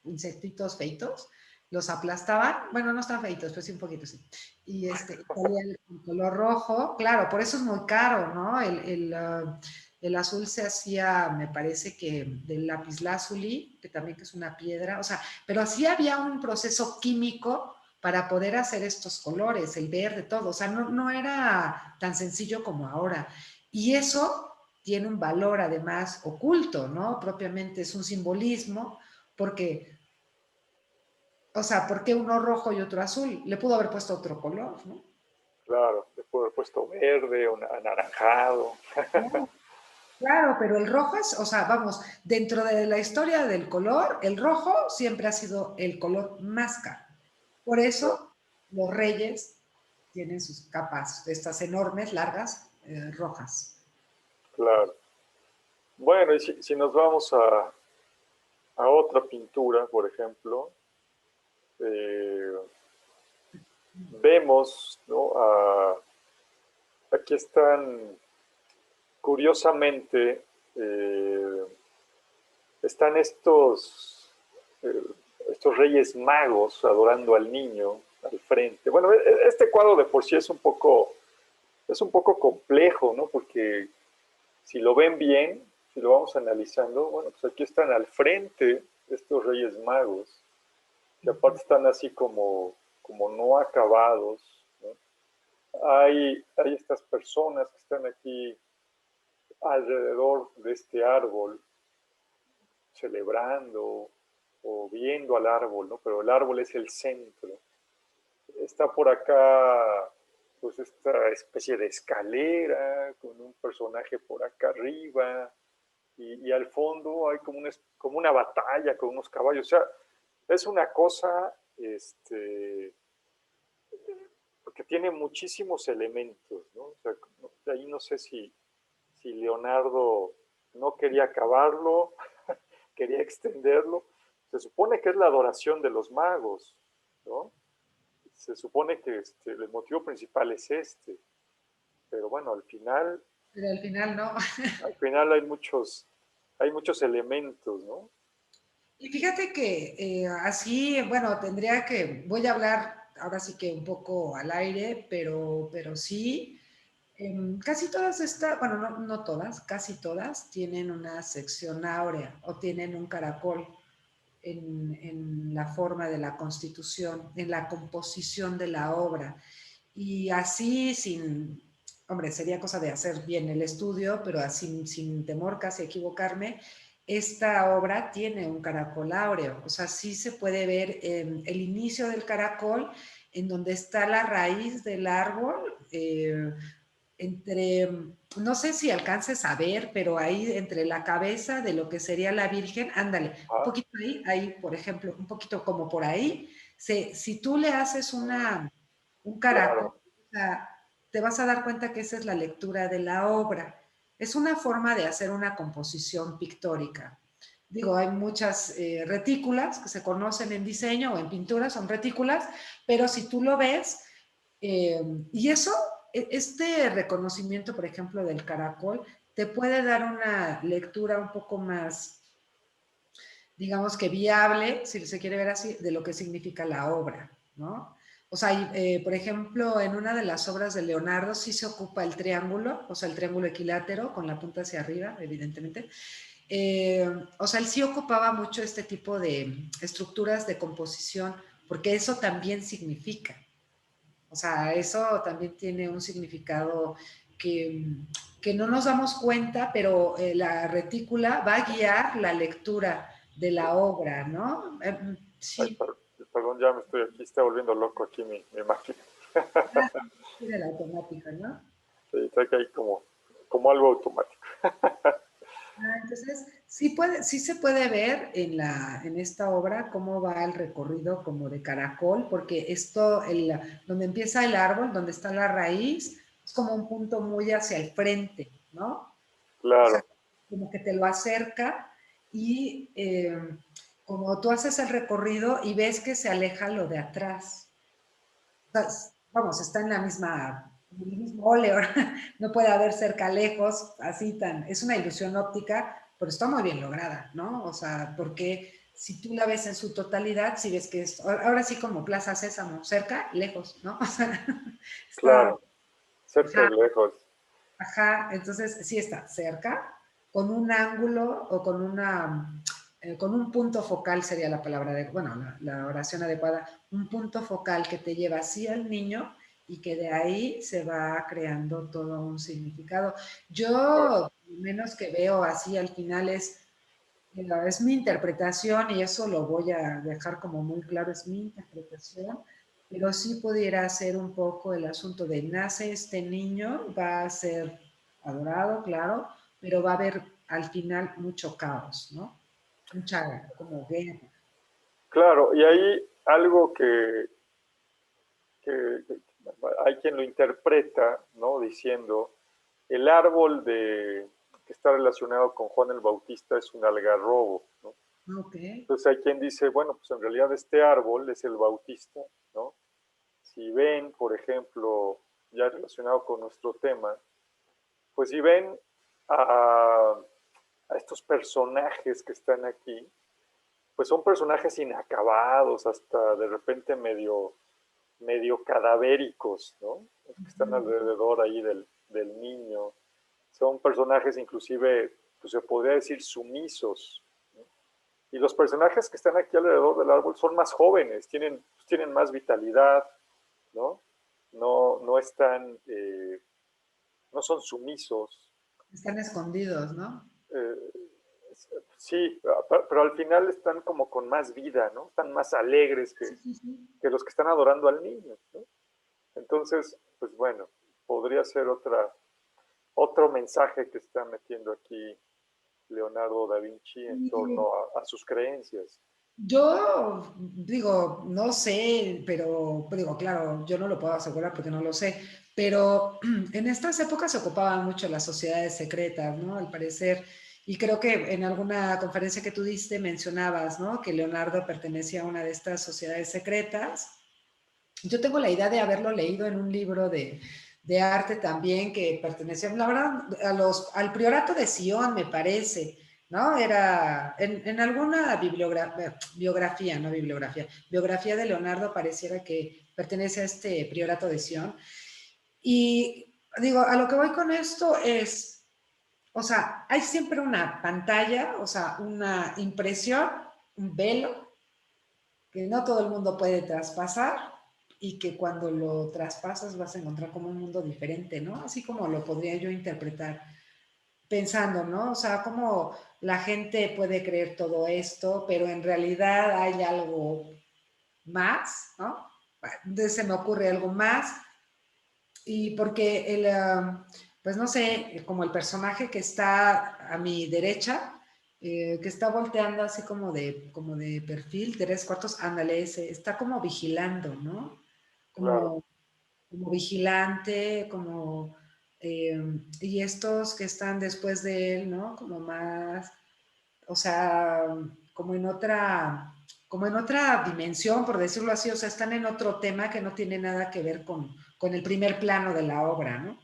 B: insectitos feitos, los aplastaban, bueno, no están feitos, pues sí, un poquito sí. Y salía el color rojo, claro, por eso es muy caro, ¿no? El azul se hacía, me parece que del lapislázuli, que también que es una piedra, o sea, pero sí había un proceso químico para poder hacer estos colores, el verde, todo, o sea, no era tan sencillo como ahora. Y eso tiene un valor además oculto, ¿no? Propiamente es un simbolismo, porque, o sea, ¿por qué uno rojo y otro azul? Le pudo haber puesto otro color, ¿no?
A: Claro, le puedo haber puesto verde o anaranjado.
B: No, claro, pero el rojo es, o sea, vamos, dentro de la historia del color, el rojo siempre ha sido el color más caro. Por
A: Claro,
B: eso los reyes tienen sus capas, estas enormes, largas, rojas.
A: claro. Bueno, y si nos vamos a otra pintura, por ejemplo, eh, vemos, ¿no? Aquí están, curiosamente, eh, están eh, estos reyes magos adorando al niño al frente. Bueno, este cuadro de por sí es un poco complejo, ¿no? Porque si lo ven bien, si lo vamos analizando, bueno, pues aquí están al frente estos reyes magos, que aparte están así como no acabados, ¿no? Hay estas personas que están aquí alrededor de este árbol, celebrando o viendo al árbol, ¿no? Pero el árbol es el centro. Está por acá, pues, esta especie de escalera con un personaje por acá arriba, y al fondo hay como una batalla con unos caballos. O sea, es una cosa, porque tiene muchísimos elementos, ¿no? O sea, de ahí no sé si Leonardo no quería acabarlo, quería extenderlo. Se supone que es la adoración de los magos, ¿no? Se supone que el motivo principal es pero bueno,
B: Pero al final no.
A: al final hay muchos elementos, ¿no?
B: Y fíjate que así, bueno, voy a hablar ahora sí que un poco al aire, pero sí, casi todas estas, bueno, no todas, casi todas tienen una sección áurea o tienen un caracol en la forma de la constitución, en la composición de la obra. Y así hombre, sería cosa de hacer bien el estudio, pero así sin temor casi a equivocarme, esta obra tiene un caracol áureo, o sea, sí se puede ver el inicio del caracol, en donde está la raíz del árbol, entre, no sé si alcances a ver, pero ahí entre la cabeza de lo que sería la Virgen, ándale, un
A: Ah,
B: poquito ahí, por ejemplo, un poquito como por ahí, si tú le haces un caracol,
A: claro,
B: o sea, te vas a dar cuenta que esa es la lectura de la obra. Es una forma de hacer una composición pictórica. Digo, hay muchas retículas que se conocen en diseño o en pintura, son retículas, pero si tú lo ves, y eso, este reconocimiento, por ejemplo, del caracol, te puede dar una lectura un poco más, digamos que viable, si se quiere ver así, de lo que significa la obra, ¿no? O sea, por ejemplo, en una de las obras de Leonardo sí se ocupa el triángulo, o sea, el triángulo equilátero con la punta hacia arriba, evidentemente. O sea, él sí ocupaba mucho este tipo de estructuras de composición, porque eso también significa. O sea, eso también tiene un significado que, que no nos damos cuenta, pero la retícula va a guiar la lectura de la obra, ¿no?
A: ay,
B: Sí,
A: Perdón, ya me estoy aquí, está volviendo loco aquí mi máquina.
B: Ah, era la automática, ¿no?
A: Sí, está que hay como algo automático.
B: Entonces, sí se puede ver en esta obra cómo va el recorrido como de caracol, porque donde empieza el árbol, donde está la raíz, es como un punto muy hacia el frente, ¿no? O sea,
A: Claro,
B: como que te lo acerca y como tú haces el recorrido y ves que se aleja lo de atrás. O sea, vamos, está en el mismo óleo, no puede haber cerca lejos, así tan, es una ilusión óptica, pero está muy bien lograda, ¿no? O sea, porque si tú la ves en su totalidad, si ves que es, ahora sí como Plaza Sésamo, cerca, lejos, ¿no? O sea, está,
A: claro. Cerca y
B: ajá,
A: lejos.
B: ajá, entonces sí está cerca, con un ángulo o con un punto focal sería la palabra de, bueno, la oración adecuada, un punto focal que te lleva así al niño y que de ahí se va creando todo un significado.
A: Claro,
B: Yo, menos que veo así al final es mi interpretación y eso lo voy a dejar como muy claro, es mi interpretación, pero sí pudiera ser un poco el asunto de nace este niño, va a ser adorado, claro, pero va a haber al final mucho caos, ¿no? Mucha como guerra.
A: claro, y hay algo que hay quien lo interpreta, ¿no? Diciendo, el árbol que está relacionado con Juan el Bautista es un algarrobo, ¿no?
B: Ok.
A: Entonces hay quien dice, bueno, pues en realidad este árbol es el Bautista, ¿no? Si ven, por ejemplo, ya relacionado con nuestro tema, pues si ven a, a estos personajes que están aquí, pues son personajes inacabados, hasta de repente medio cadavéricos, ¿no? Los que están alrededor ahí del niño. Son personajes inclusive, pues se podría decir, sumisos. ¿No? Y los personajes que están aquí alrededor del árbol son más jóvenes, tienen más vitalidad, ¿no? No están, no son sumisos.
B: Están escondidos, ¿no?
A: Eh, sí, pero al final están como con más vida, ¿no? Están más alegres
B: Sí, sí, sí.
A: que los que están adorando al niño, ¿no? Entonces, pues bueno, podría ser otro mensaje que está metiendo aquí Leonardo da Vinci en
B: Y
A: torno a sus creencias.
B: yo digo, no sé, pero digo, claro, yo no lo puedo asegurar porque no lo sé, pero en estas épocas se ocupaban mucho las sociedades secretas, ¿no? Al parecer, y creo que en alguna conferencia que tú diste mencionabas, ¿no? Que Leonardo pertenecía a una de estas sociedades secretas. Yo tengo la idea de haberlo leído en un libro de arte también que pertenecía, la verdad, al priorato de Sion, me parece, ¿no? Era en alguna biografía, no bibliografía, biografía de Leonardo pareciera que pertenece a este priorato de Sion. Y digo, a lo que voy con esto es, o sea, hay siempre una pantalla, o sea, una impresión, un velo que no todo el mundo puede traspasar y que cuando lo traspasas vas a encontrar como un mundo diferente, ¿no? Así como lo podría yo interpretar pensando, ¿no? O sea, como la gente puede creer todo esto, pero en realidad hay algo más, ¿no? Se me ocurre algo más y porque pues no sé, como el personaje que está a mi derecha, que está volteando así como de perfil, tres cuartos, ándale, ese, está como vigilando, ¿no?
A: Claro,
B: Como vigilante, y estos que están después de él, ¿no? Como más, o sea, como en otra dimensión, por decirlo así, o sea, están en otro tema que no tiene nada que ver con el primer plano de la obra, ¿no?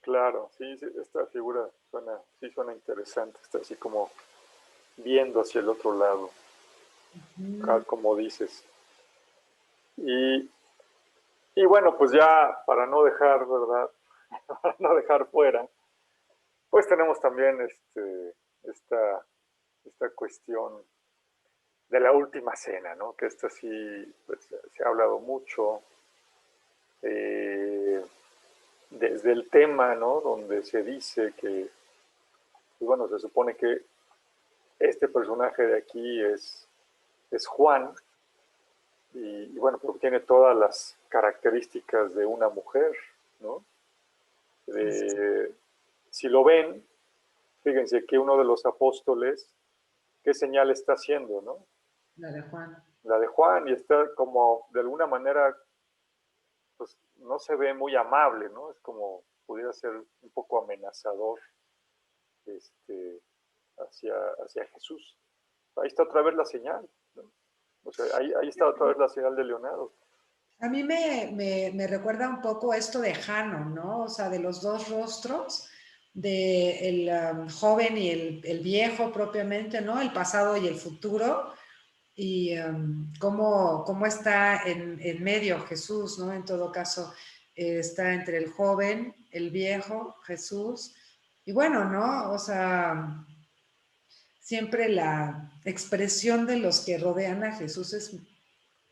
A: claro, sí, sí, esta figura suena interesante, está así como viendo hacia el otro lado,
B: Mm.
A: como dices. Y, y bueno, pues ya para no dejar, ¿verdad? Para no dejar fuera, pues tenemos también esta cuestión de la última cena, ¿no? Que esta sí pues, se ha hablado mucho, eh, desde el tema, ¿no? Donde se dice que, pues, bueno, se supone que este personaje de aquí es Juan, y bueno, porque tiene todas las características de una mujer, ¿no? Si lo ven, fíjense que uno de los apóstoles, ¿qué señal está haciendo, no?
B: La de Juan.
A: La de Juan, y está como, de alguna manera, pues no se ve muy amable, ¿no? Es como, pudiera ser un poco amenazador este, hacia Jesús. Ahí está otra vez la señal, ¿no? O sea, ahí está otra vez la señal de Leonardo.
B: A mí me recuerda un poco esto de Jano, ¿no? O sea, de los dos rostros, de el joven y el viejo propiamente, ¿no? El pasado y el futuro, y cómo está en medio Jesús, ¿no? En todo caso, está entre el joven, el viejo, Jesús, y bueno, ¿no? O sea, siempre la expresión de los que rodean a Jesús es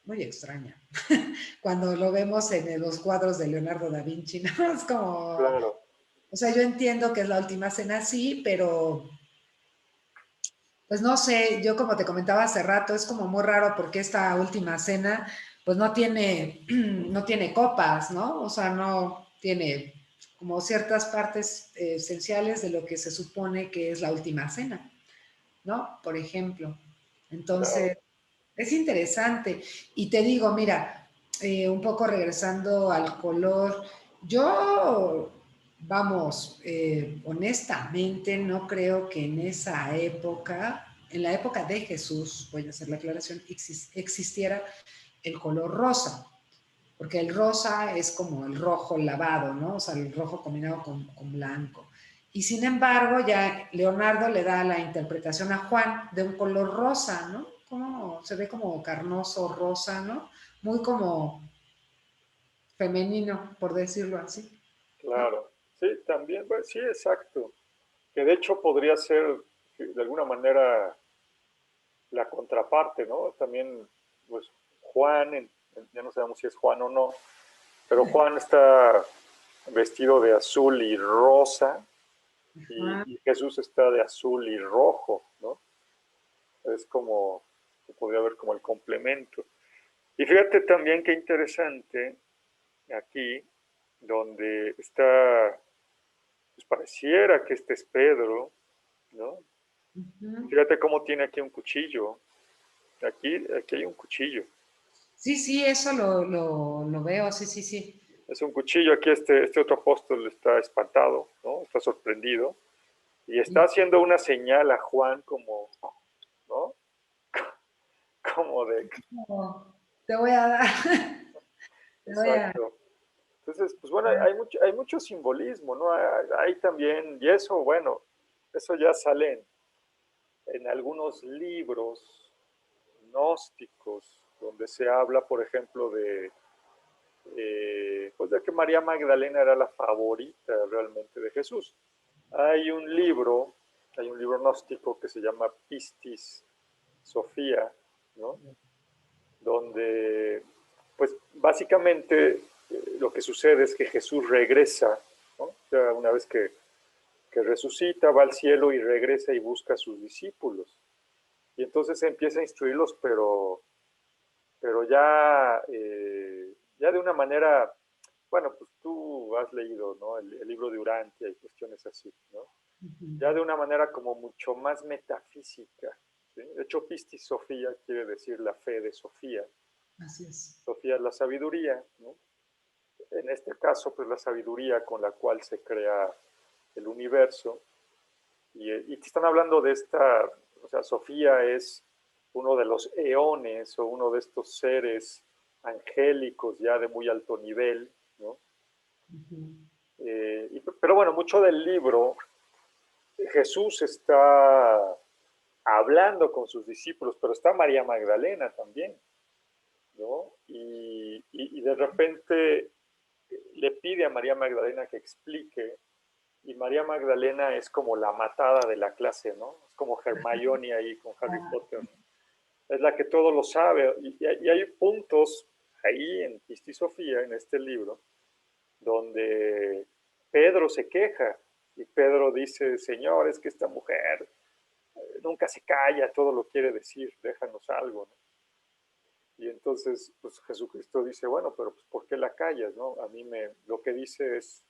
B: muy extraña. Cuando lo vemos en los cuadros de Leonardo da Vinci, ¿no? Es como,
A: Claro,
B: o sea, yo entiendo que es la última cena, sí, pero pues no sé, yo como te comentaba hace rato, es como muy raro porque esta última cena, pues no tiene, no tiene copas, ¿no? O sea, no tiene como ciertas partes esenciales de lo que se supone que es la última cena, ¿no? Por ejemplo.
A: claro.
B: Entonces, es interesante. Y te digo, mira, un poco regresando al color, yo, vamos, honestamente no creo que en esa época, en la época de Jesús, voy a hacer la aclaración, existiera el color rosa, porque el rosa es como el rojo lavado, ¿no? O sea, el rojo combinado con blanco. Y sin embargo, ya Leonardo le da la interpretación a Juan de un color rosa, ¿no? Como se ve como carnoso rosa, ¿no? Muy como femenino, por decirlo así, ¿no?
A: Claro, sí, también, pues, sí, exacto. Que de hecho podría ser de alguna manera la contraparte, ¿no? También, pues Juan, ya no sabemos si es Juan o no, pero Juan está vestido de azul y rosa
B: Ajá.
A: y Jesús está de azul y rojo, ¿no? Es como, se podría ver como el complemento. Y fíjate también qué interesante aquí, donde está, pues pareciera que este es Pedro, ¿no?
B: Uh-huh.
A: Fíjate cómo tiene aquí un cuchillo. Aquí hay un cuchillo.
B: Sí, sí, eso lo veo, sí, sí, sí.
A: Es un cuchillo. Aquí este otro apóstol está espantado, ¿no? Está sorprendido. Y está
B: Y
A: haciendo una señal a Juan como, ¿no? Como de...
B: oh, te voy a dar, te voy a...
A: Exacto. Entonces, pues bueno, hay mucho simbolismo, ¿no? Hay también, y eso, bueno, eso ya sale en algunos libros gnósticos, donde se habla, por ejemplo, pues de que María Magdalena era la favorita realmente de Jesús. Hay un libro, hay un libro gnóstico que se llama Pistis Sofía, ¿no? Donde, pues básicamente lo que sucede es que Jesús regresa, ¿no? O sea, una vez que resucita, va al cielo y regresa y busca a sus discípulos. Y entonces empieza a instruirlos, pero ya de una manera, bueno, pues tú has leído, ¿no? El libro de Urantia y cuestiones así, ¿no?
B: Uh-huh.
A: Ya de una manera como mucho más metafísica, ¿sí? De hecho, Pistis Sofía quiere decir la fe de Sofía.
B: Así es.
A: Sofía es la sabiduría, ¿no? En este caso, pues la sabiduría con la cual se crea el universo. Y te están hablando de esta, o sea, Sofía es uno de los eones o uno de estos seres angélicos ya de muy alto nivel, ¿no?
B: Uh-huh.
A: Pero bueno, mucho del libro, Jesús está hablando con sus discípulos, pero está María Magdalena también, ¿no? Y de repente le pide a María Magdalena que explique, y María Magdalena es como la matada de la clase, ¿no? Es como Hermione ahí con Harry Potter, ¿no? Es la que todo lo sabe, y hay puntos ahí en Pisti Sofía, en este libro, donde Pedro se queja, y Pedro dice, Señor, es que esta mujer nunca se calla, todo lo quiere decir, déjanos algo, ¿no? Y entonces, pues Jesucristo dice, bueno, pero pues, ¿por qué la callas, no? A mí lo que dice es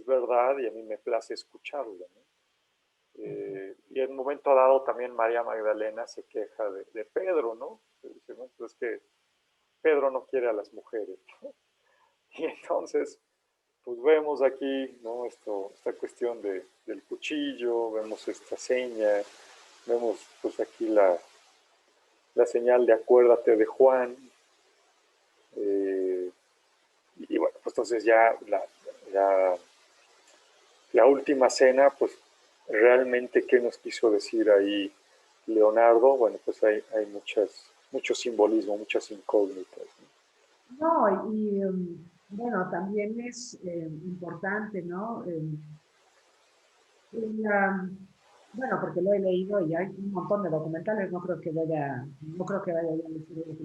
A: verdad y a mí me place escucharlo, ¿no? Y en un momento dado también María Magdalena se queja de Pedro, ¿no? Dice, no, pues es que Pedro no quiere a las mujeres, ¿no? Y entonces, pues vemos aquí, ¿no? Esta cuestión del cuchillo, vemos esta seña, vemos pues aquí la señal de acuérdate de Juan, eh, y bueno, pues entonces ya la última cena, pues realmente qué nos quiso decir ahí Leonardo. Bueno, pues hay mucho simbolismo, muchas incógnitas, ¿no?
B: No, y bueno, también es importante, ¿no? La- bueno, porque lo he leído y hay un montón de documentales, no creo que vaya a decir algo que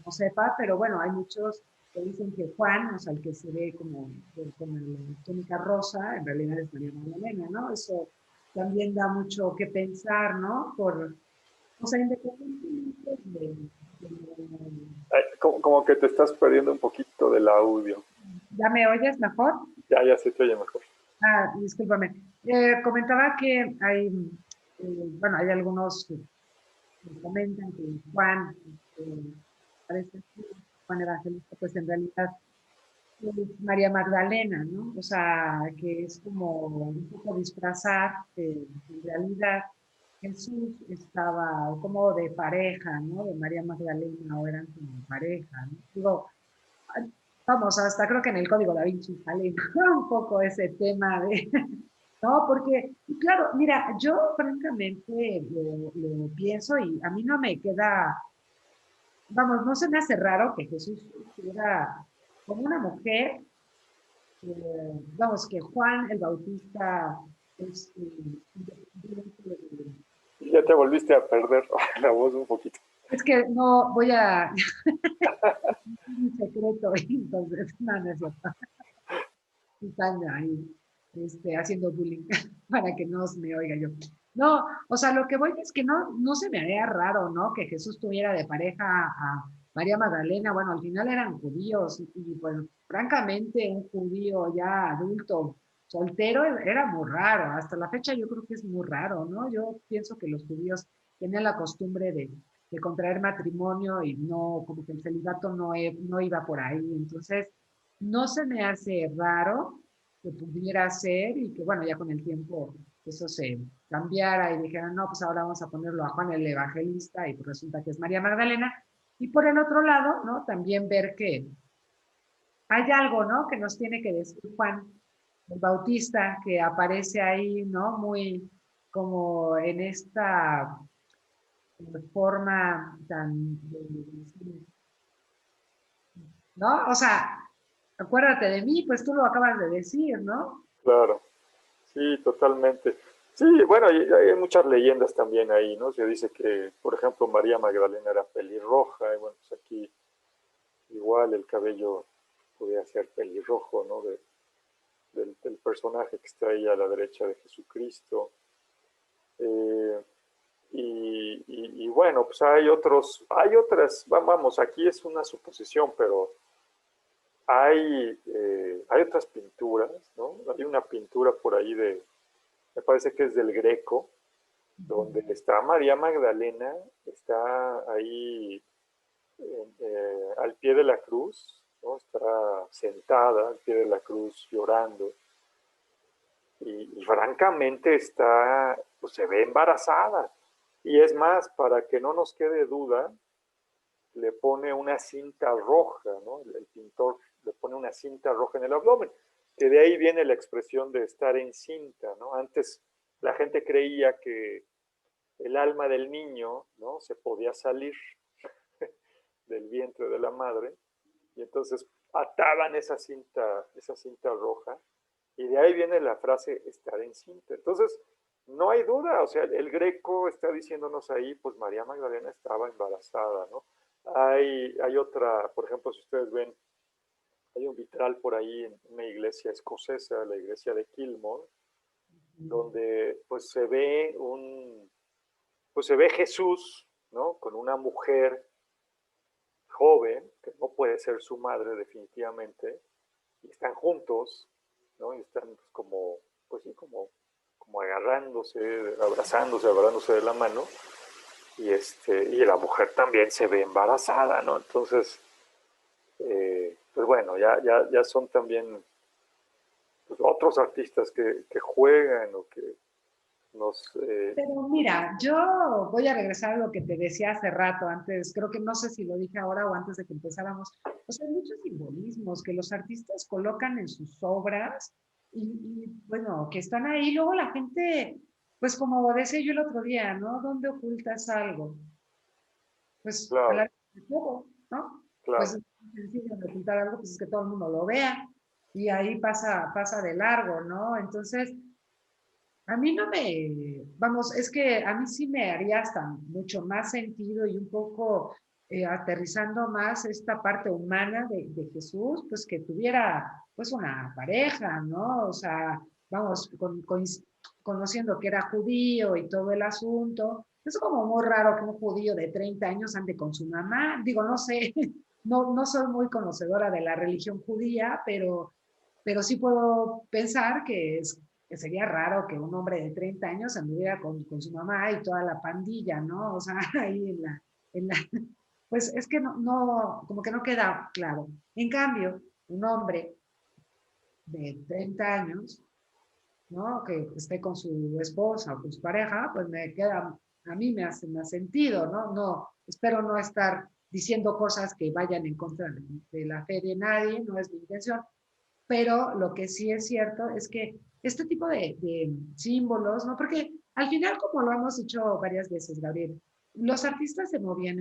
B: no sepa, pero bueno, hay muchos que dicen que Juan, o sea, el que se ve como la túnica rosa, en realidad es María Magdalena, ¿no? Eso también da mucho que pensar, ¿no? O sea, independientemente de-
A: Ay, como que te estás perdiendo un poquito del audio.
B: ¿Ya me oyes mejor?
A: Ya se te oye mejor.
B: Ah, discúlpame. Comentaba que bueno, hay algunos que comentan que Juan, parece que Juan Evangelista, pues en realidad es María Magdalena, ¿no? O sea, que es como un poco disfrazar, en realidad Jesús estaba como de pareja, ¿no? De María Magdalena, o eran como pareja, ¿no? Digo, vamos, hasta creo que en el Código Da Vinci sale un poco ese tema de, no, porque, y claro, mira, yo francamente lo pienso y a mí no me queda, vamos, no se me hace raro que Jesús estuviera como una mujer, vamos, que Juan el Bautista es independiente
A: Ya te volviste a perder la voz un poquito.
B: es que no voy a, un secreto, entonces, no, no es cierto. Están ahí haciendo bullying para que no me oiga yo. No, o sea, lo que voy es que no se me haría raro, ¿no? Que Jesús tuviera de pareja a María Magdalena. Bueno, al final eran judíos y pues francamente un judío ya adulto, soltero, era muy raro. Hasta la fecha yo creo que es muy raro, ¿no? Yo pienso que los judíos tenían la costumbre de contraer matrimonio y no, como que el celibato no iba por ahí. Entonces, no se me hace raro que pudiera ser y que, bueno, ya con el tiempo eso se cambiara y dijeran, no, pues ahora vamos a ponerlo a Juan el Evangelista y pues resulta que es María Magdalena. Y por el otro lado, ¿no? También ver que hay algo, ¿no? Que nos tiene que decir Juan el Bautista, que aparece ahí, ¿no? Muy como en esta forma tan, ¿no? O sea, acuérdate de mí, pues tú lo acabas de decir, ¿no?
A: Claro, sí, totalmente. Sí, bueno, y hay muchas leyendas también ahí, ¿no? Se dice que, por ejemplo, María Magdalena era pelirroja, y bueno, pues aquí igual el cabello podía ser pelirrojo, ¿no? Del personaje que está ahí a la derecha de Jesucristo. Eh, y bueno, pues hay otras, vamos, aquí es una suposición, pero hay otras pinturas, ¿no? Hay una pintura por ahí me parece que es del Greco, donde está María Magdalena, está ahí al pie de la cruz, ¿no? Está sentada al pie de la cruz llorando y francamente pues se ve embarazada. Y es más, para que no nos quede duda, le pone una cinta roja, ¿no? El pintor le pone una cinta roja en el abdomen, que de ahí viene la expresión de estar encinta, ¿no? Antes la gente creía que el alma del niño, ¿no? Se podía salir del vientre de la madre y entonces ataban esa cinta roja y de ahí viene la frase estar encinta. Entonces, no hay duda, o sea, el Greco está diciéndonos ahí, pues María Magdalena estaba embarazada, ¿no? Hay otra, por ejemplo, si ustedes ven, hay un vitral por ahí en una iglesia escocesa, la iglesia de Kilmore, donde pues pues se ve Jesús, ¿no? Con una mujer joven, que no puede ser su madre definitivamente, y están juntos, ¿no? Y están pues, como, pues sí, como agarrándose, abrazándose de la mano, y la mujer también se ve embarazada, ¿no? Entonces, pues bueno, ya son también pues, otros artistas que juegan o que nos...
B: Pero mira, yo voy a regresar a lo que te decía hace rato, antes, creo que no sé si lo dije ahora o antes de que empezáramos. O sea, hay muchos simbolismos que los artistas colocan en sus obras bueno, que están ahí. Luego la gente, pues como decía yo el otro día, ¿no? ¿Dónde ocultas algo? Pues a
A: claro,
B: la de todo, ¿no? Pues
A: claro.
B: es sencillo de ocultar algo, pues es que todo el mundo lo vea y ahí pasa de largo, ¿no? Entonces, a mí no me, vamos, es que a mí sí me haría hasta mucho más sentido y un poco aterrizando más esta parte humana de Jesús, pues que tuviera pues una pareja, ¿no? O sea, vamos, conociendo que era judío y todo el asunto, es como muy raro que un judío de 30 años ande con su mamá, digo, no sé, no soy muy conocedora de la religión judía, pero sí puedo pensar que sería raro que un hombre de 30 años anduviera con su mamá y toda la pandilla, ¿no? O sea, ahí en la pues es que como que no queda claro. En cambio, un hombre de 30 años, ¿no? Que esté con su esposa o con su pareja, pues a mí me hace más sentido, ¿no? No, espero no estar diciendo cosas que vayan en contra de la fe de nadie, no es mi intención, pero lo que sí es cierto es que este tipo de símbolos, ¿no? Porque al final, como lo hemos dicho varias veces, Gabriel, los artistas se movían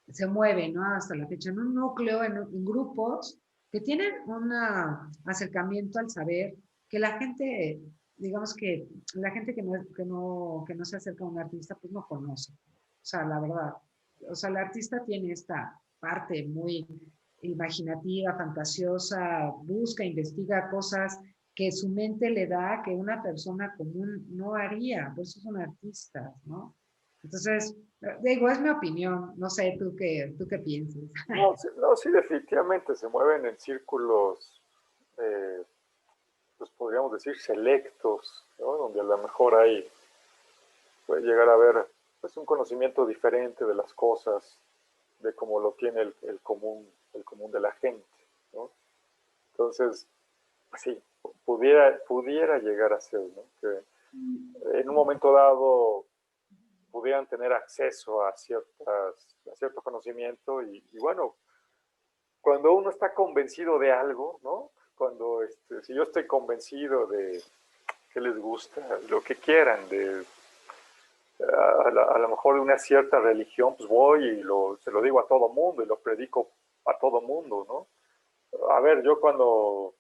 B: se mueven, ¿no? Hasta la fecha, en un núcleo, en grupos que tienen un acercamiento al saber que la gente, digamos que la gente que no se acerca a un artista, pues no conoce. O sea, la verdad. O sea, el artista tiene esta parte muy imaginativa, fantasiosa, busca, investiga cosas que su mente le da que una persona común no haría, por eso son artistas, ¿no? Entonces, digo, es mi opinión, no sé, tú qué piensas.
A: No, sí, no, sí, definitivamente se mueven en círculos, eh, pues podríamos decir, selectos, ¿no? Donde a lo mejor puede llegar a haber pues, un conocimiento diferente de las cosas, de cómo lo tiene el común de la gente, ¿no? Entonces, pues sí, pudiera llegar a ser, ¿no? Que en un momento dado pudieran tener acceso a cierto conocimiento y bueno, cuando uno está convencido de algo, ¿no? Cuando, si yo estoy convencido de qué les gusta, lo que quieran, a lo mejor de una cierta religión, pues voy y se lo digo a todo mundo y lo predico a todo mundo, ¿no? A ver, yo cuando,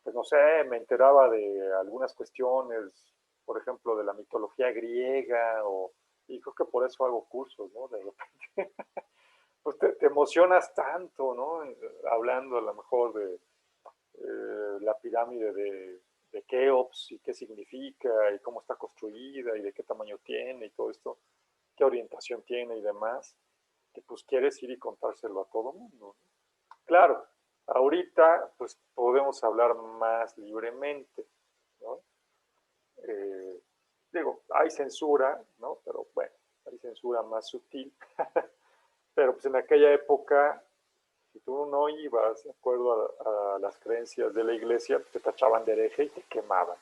A: pues no sé, me enteraba de algunas cuestiones, por ejemplo, de la mitología griega, y creo que por eso hago cursos, ¿no? De repente, pues te emocionas tanto, ¿no? Hablando a lo mejor de la pirámide de Keops y qué significa y cómo está construida y de qué tamaño tiene y todo esto, qué orientación tiene y demás, que pues quieres ir y contárselo a todo mundo, ¿no? Claro, ahorita pues podemos hablar más libremente, ¿no? Eh, Digo, hay censura, ¿no? Pero bueno, hay censura más sutil. Pero pues en aquella época, si tú no ibas de acuerdo a las creencias de la iglesia, te tachaban de hereje y te quemaban.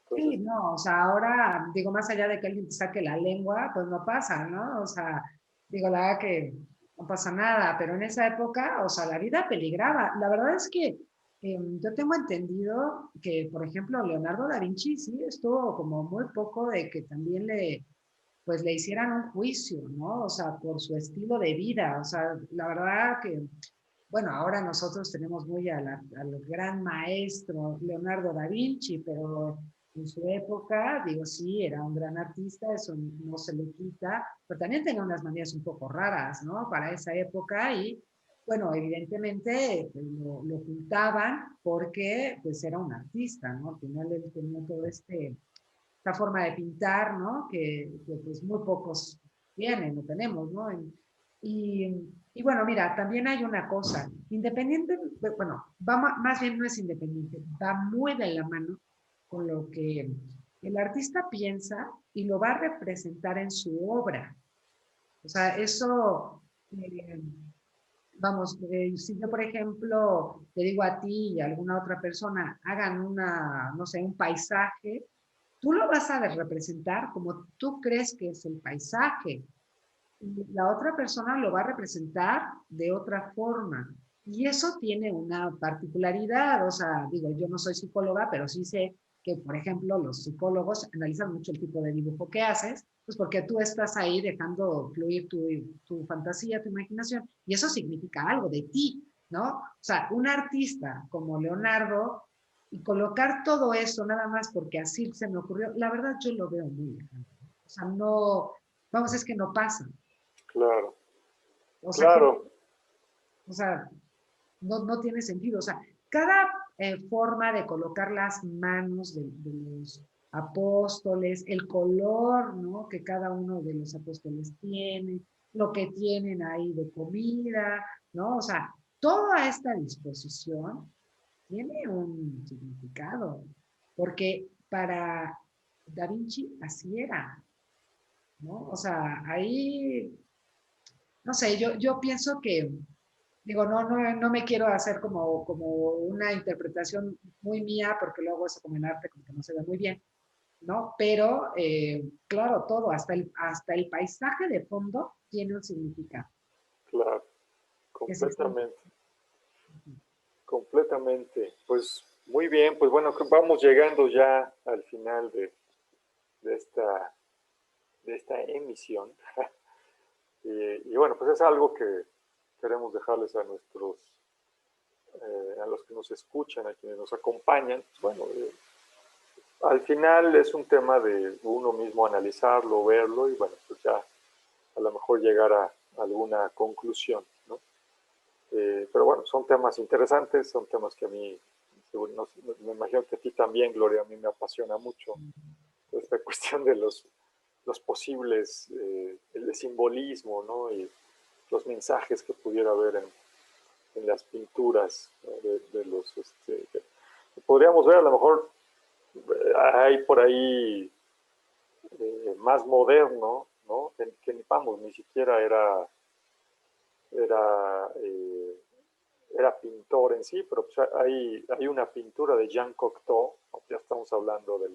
B: Sí,
A: Entonces,
B: no, o sea, ahora, digo, más allá de que alguien te saque la lengua, pues no pasa, ¿no? O sea, digo, la verdad que no pasa nada, pero en esa época, o sea, la vida peligraba. La verdad es que yo tengo entendido que, por ejemplo, Leonardo da Vinci sí estuvo como muy poco de que también pues le hicieran un juicio, ¿no? O sea, por su estilo de vida. O sea, la verdad que, bueno, ahora nosotros tenemos muy al gran maestro Leonardo da Vinci, pero en su época, digo, sí, era un gran artista, eso no se le quita, pero también tenía unas manías un poco raras, ¿no? Para esa época y, bueno, evidentemente pues, lo ocultaban porque, pues, era un artista, ¿no? Al final él tenía todo esta forma de pintar, ¿no? Que pues muy pocos tienen o tenemos, ¿no? Y bueno, mira, también hay una cosa, independiente, bueno, más bien no es independiente, va muy de la mano con lo que el artista piensa y lo va a representar en su obra. O sea, eso, eh, vamos, si yo, por ejemplo, te digo a ti y a alguna otra persona, hagan una, no sé, un paisaje, tú lo vas a representar como tú crees que es el paisaje y la otra persona lo va a representar de otra forma. Y eso tiene una particularidad, o sea, digo, yo no soy psicóloga, pero sí sé que, por ejemplo, los psicólogos analizan mucho el tipo de dibujo que haces, pues porque tú estás ahí dejando fluir tu fantasía, tu imaginación, y eso significa algo de ti, ¿no? O sea, un artista como Leonardo, y colocar todo eso nada más porque así se me ocurrió, la verdad yo lo veo muy lejano. O sea, no, vamos, es que no pasa.
A: Claro,
B: O sea, que,
A: claro,
B: o sea, no tiene sentido. O sea, cada forma de colocar las manos de los apóstoles, el color, ¿no? Que cada uno de los apóstoles tiene, lo que tienen ahí de comida, ¿no? O sea, toda esta disposición tiene un significado, porque para Da Vinci así era, ¿no? O sea, ahí, no sé, yo pienso que digo, no me quiero hacer como una interpretación muy mía, porque luego eso como en arte como que no se ve muy bien, ¿no? Pero, claro, todo, hasta el paisaje de fondo tiene un significado.
A: claro,
B: Que se está-
A: completamente, completamente. Pues muy bien, pues bueno, vamos llegando ya al final de esta, de esta emisión. Y bueno, pues es algo que queremos dejarles a a los que nos escuchan, a quienes nos acompañan. Pues bueno, al final es un tema de uno mismo analizarlo, verlo y bueno, pues ya a lo mejor llegar a alguna conclusión, ¿no? Pero bueno, son temas interesantes, son temas que a mí, me imagino que a ti también, Gloria, a mí me apasiona mucho esta cuestión de los posibles, el simbolismo, ¿no? Y los mensajes que pudiera haber en las pinturas, ¿no? De los, que podríamos ver, a lo mejor hay por ahí más moderno, ¿no? Vamos, ni siquiera era, era pintor en sí, pero pues hay una pintura de Jean Cocteau, ya estamos hablando de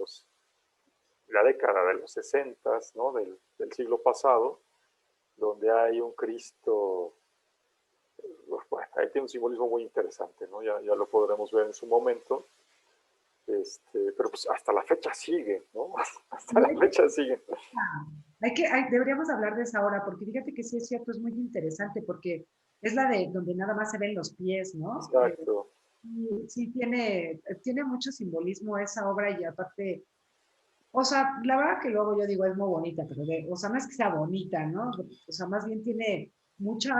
A: la década de los 60, ¿no? Del siglo pasado, donde hay un Cristo, bueno, ahí tiene un simbolismo muy interesante, ¿no? Ya lo podremos ver en su momento, pero pues hasta la fecha sigue, ¿no? Hasta
B: Y
A: la fecha sigue.
B: deberíamos hablar de esa hora, porque fíjate que sí es cierto, es muy interesante, porque es la de donde nada más se ven los pies, ¿no?
A: Exacto,
B: Y sí tiene mucho simbolismo esa obra y aparte, o sea, la verdad que luego yo digo es muy bonita, pero o sea, no es que sea bonita, ¿no? O sea, más bien tiene mucho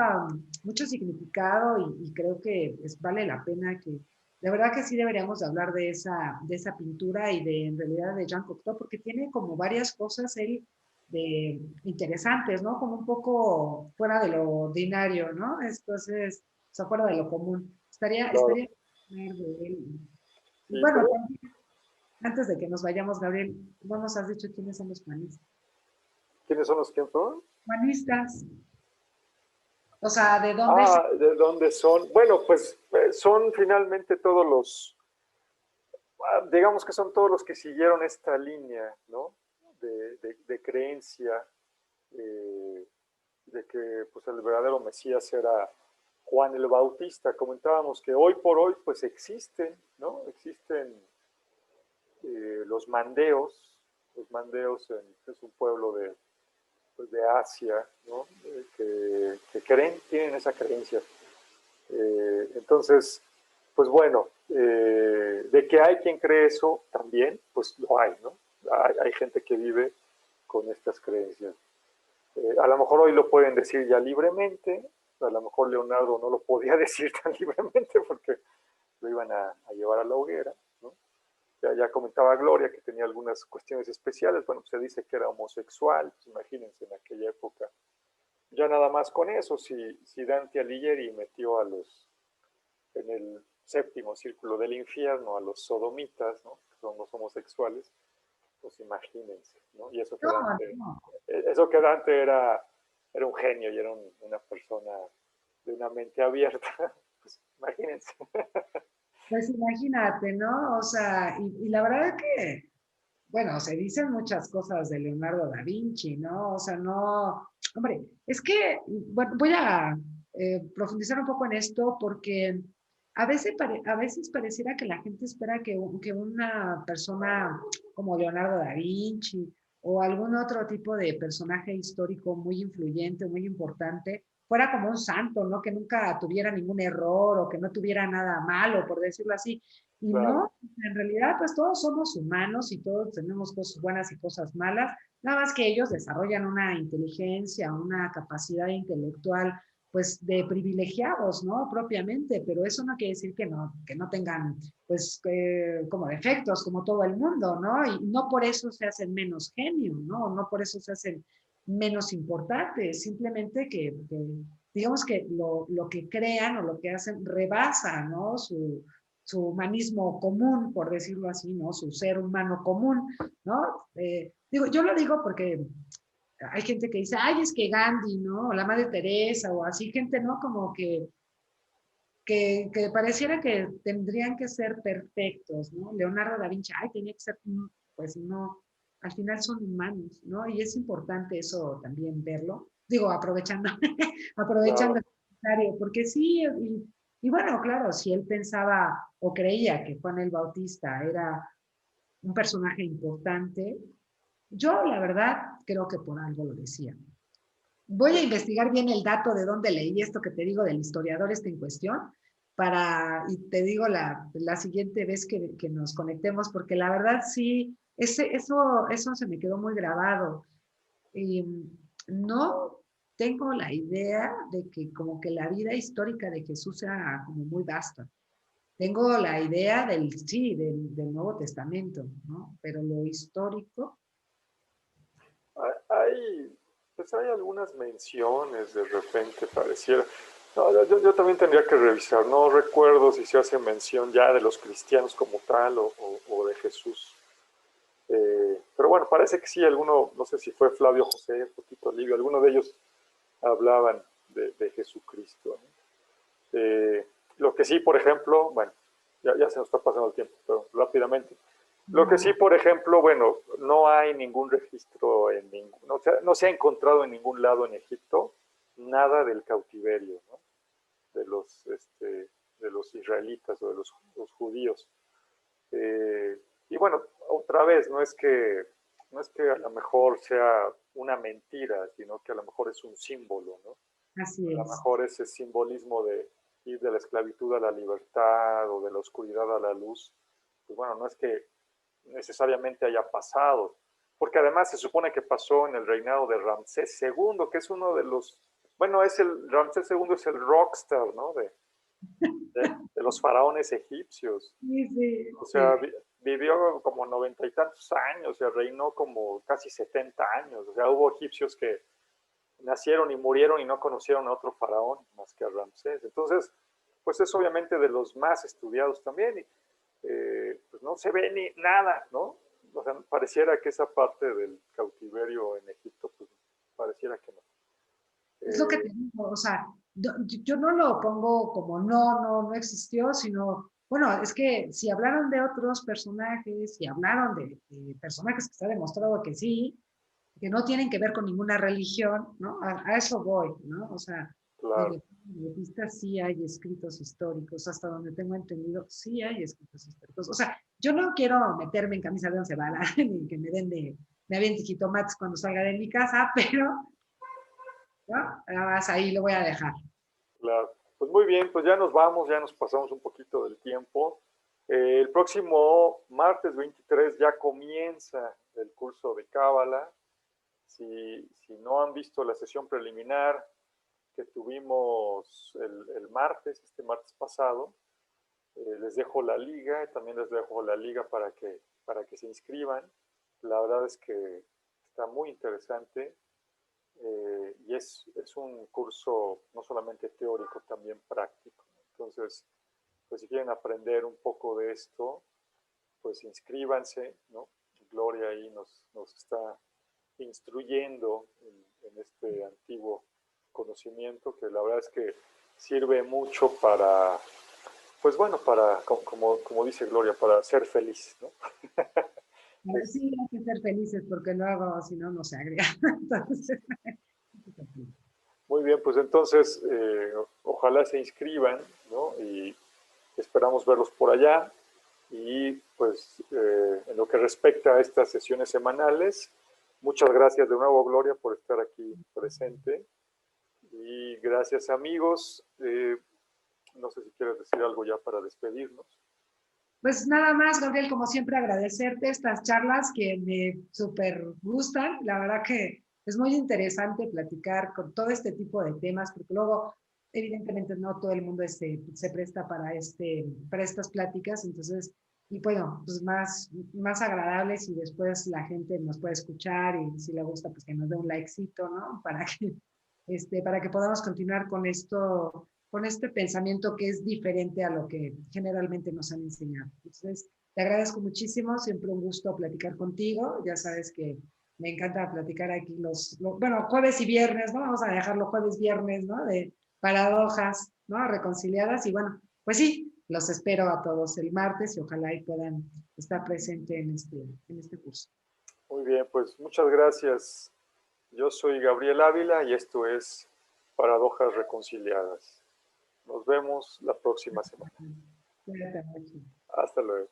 B: significado y creo que vale la pena que, de verdad que sí deberíamos de hablar de esa pintura y de, en realidad, de Jean Cocteau, porque tiene como varias cosas él interesantes, ¿no? Como un poco fuera de lo ordinario, ¿no? Entonces, o sea, fuera de lo común.
A: claro.
B: Estaría hablar de él. Y
A: Sí,
B: bueno,
A: pero
B: antes de que nos vayamos, Gabriel, no nos has dicho quiénes son los panistas.
A: ¿quiénes son los que son?
B: Panistas, o sea, ¿de dónde se...
A: Ah, ¿de dónde son? Bueno, pues son finalmente todos digamos que son todos los que siguieron esta línea, ¿no? De creencia, eh, de que pues el verdadero Mesías era Juan el Bautista. Comentábamos que hoy por hoy pues existen, ¿no? Existen los mandeos es un pueblo pues, de Asia, ¿no? Que creen, tienen esa creencia. Entonces, pues bueno, de que hay quien cree eso también, pues lo hay, ¿no? Hay gente que vive con estas creencias. A lo mejor hoy lo pueden decir ya libremente, a lo mejor Leonardo no lo podía decir tan libremente porque lo iban a llevar a la hoguera, ¿no? Ya comentaba Gloria que tenía algunas cuestiones especiales, bueno, se dice que era homosexual, pues imagínense en aquella época ya nada más con eso, si Dante Alighieri metió en el séptimo círculo del infierno a los sodomitas, ¿no? Que son los homosexuales, pues imagínense, ¿no? Y
B: No, no.
A: Eso que Dante era un genio y era una persona de una mente abierta, pues imagínense.
B: Pues imagínate, ¿no? O sea, y la verdad es que, bueno, se dicen muchas cosas de Leonardo da Vinci, ¿no? O sea, no, hombre, es que, bueno, voy a profundizar un poco en esto porque a veces pareciera que la gente espera que una persona como Leonardo da Vinci o algún otro tipo de personaje histórico muy influyente, muy importante, fuera como un santo, ¿no? Que nunca tuviera ningún error o que no tuviera nada malo, por decirlo así. Y
A: Claro,
B: no, en realidad, pues todos somos humanos y todos tenemos cosas buenas y cosas malas, nada más que ellos desarrollan una inteligencia, una capacidad intelectual, pues de privilegiados, ¿no? Propiamente, pero eso no quiere decir que no tengan, pues, como defectos, como todo el mundo, ¿no? Y no por eso se hacen menos genio, ¿no? No por eso se hacen menos importantes, simplemente digamos que lo que crean o lo que hacen rebasa, ¿no? Su humanismo común, por decirlo así, ¿no? Su ser humano común, ¿no? Digo, yo lo digo porque hay gente que dice, ay, es que Gandhi, ¿no? O la Madre Teresa, o así, gente, ¿no? Como que pareciera que tendrían que ser perfectos, ¿no? Leonardo da Vinci, ay, tenía que ser, pues no, al final son humanos, ¿no? Y es importante eso también verlo. Digo, aprovechando, aprovechando
A: claro.
B: el comentario, porque sí, y bueno, claro, si él pensaba o creía que Juan el Bautista era un personaje importante, yo la verdad creo que por algo lo decía. Voy a investigar bien el dato de dónde leí esto que te digo del historiador este en cuestión, y te digo la siguiente vez que nos conectemos, porque la verdad sí, eso se me quedó muy grabado. Y no tengo la idea de que como que la vida histórica de Jesús sea como muy vasta. Tengo la idea del Nuevo Testamento, ¿no? Pero lo histórico,
A: Hay, pues hay algunas menciones de repente, pareciera. No, yo también tendría que revisar. No recuerdo si se hace mención ya de los cristianos como tal o de Jesús. Pero bueno, parece que sí, alguno, no sé si fue Flavio José, Tito Livio, alguno de ellos hablaban de Jesucristo, ¿no? Lo que sí, por ejemplo, bueno, ya se nos está pasando el tiempo, pero rápidamente. Lo que sí,
B: no,
A: por ejemplo, bueno, no hay ningún registro o sea, no se ha encontrado en ningún lado en Egipto nada del cautiverio, ¿no? De de los israelitas o de los judíos. Y bueno, otra vez, no es que a lo mejor sea una mentira, sino que a lo mejor es un símbolo, ¿no?
B: así
A: A lo
B: es.
A: mejor ese simbolismo de ir de la esclavitud a la libertad o de la oscuridad a la luz, pues bueno, no es que necesariamente haya pasado, porque además se supone que pasó en el reinado de Ramsés II, que es uno de los, bueno, Ramsés II es el rockstar, ¿no? De los faraones egipcios.
B: Sí, sí,
A: O sea,
B: sí.
A: vivió como 90 y tantos años, o sea, reinó como casi 70 años. O sea, hubo egipcios que nacieron y murieron y no conocieron a otro faraón más que a Ramsés. Entonces, pues es obviamente de los más estudiados también. Y, pues no se ve ni nada, ¿no? O sea, pareciera que esa parte del cautiverio en Egipto, pues pareciera que no.
B: Es lo que
A: Eh,
B: te digo, o sea, yo no lo pongo como no existió, sino, bueno, es que si hablaron de otros personajes, si hablaron de personajes que se ha demostrado que sí, que no tienen que ver con ninguna religión, ¿no? A eso voy, ¿no? O sea, de
A: claro,
B: mi punto de vista sí hay escritos históricos, hasta donde tengo entendido, sí hay escritos históricos. O sea, yo no quiero meterme en camisa de once varas, ni que me avienten jitomates cuando salga de mi casa, pero, ¿no? Nada más ahí lo voy a dejar.
A: claro. Pues muy bien, pues ya nos vamos, ya nos pasamos un poquito del tiempo. El próximo martes 23 ya comienza el curso de Cábala. Si no han visto la sesión preliminar que tuvimos el martes, este martes pasado, les dejo la liga, también les dejo la liga para que se inscriban. La verdad es que está muy interesante. y es un curso no solamente teórico, también práctico. Entonces, pues si quieren aprender un poco de esto, pues inscríbanse, ¿no? Gloria ahí nos está instruyendo en este antiguo conocimiento que la verdad es que sirve mucho para, pues bueno, para, como dice Gloria, para ser feliz, ¿no?
B: Sí, hay que ser felices porque luego, si no, no se agrega. Entonces,
A: Muy bien, pues entonces ojalá se inscriban, ¿no? Y esperamos verlos por allá. Y pues en lo que respecta a estas sesiones semanales, muchas gracias de nuevo, Gloria, por estar aquí presente. Y gracias, amigos. No sé si quieres decir algo ya para despedirnos.
B: pues nada más, Gabriel, como siempre, agradecerte estas charlas que me súper gustan. La verdad que es muy interesante platicar con todo este tipo de temas, porque luego, evidentemente, no todo el mundo se presta para estas pláticas. Entonces, y bueno, pues más agradables y después la gente nos puede escuchar y si le gusta, pues que nos dé un likecito, ¿no? Para que podamos continuar con este pensamiento que es diferente a lo que generalmente nos han enseñado. Entonces, te agradezco muchísimo, siempre un gusto platicar contigo. Ya sabes que me encanta platicar aquí bueno, jueves y viernes, ¿no? Vamos a dejarlo jueves, viernes, ¿no? De paradojas, ¿no? Reconciliadas. Y bueno, pues sí, los espero a todos el martes y ojalá y puedan estar presentes en este curso.
A: Muy bien, pues muchas gracias. Yo soy Gabriel Ávila y esto es Paradojas Reconciliadas. Nos vemos la próxima semana.
B: Cuídate mucho.
A: Hasta luego.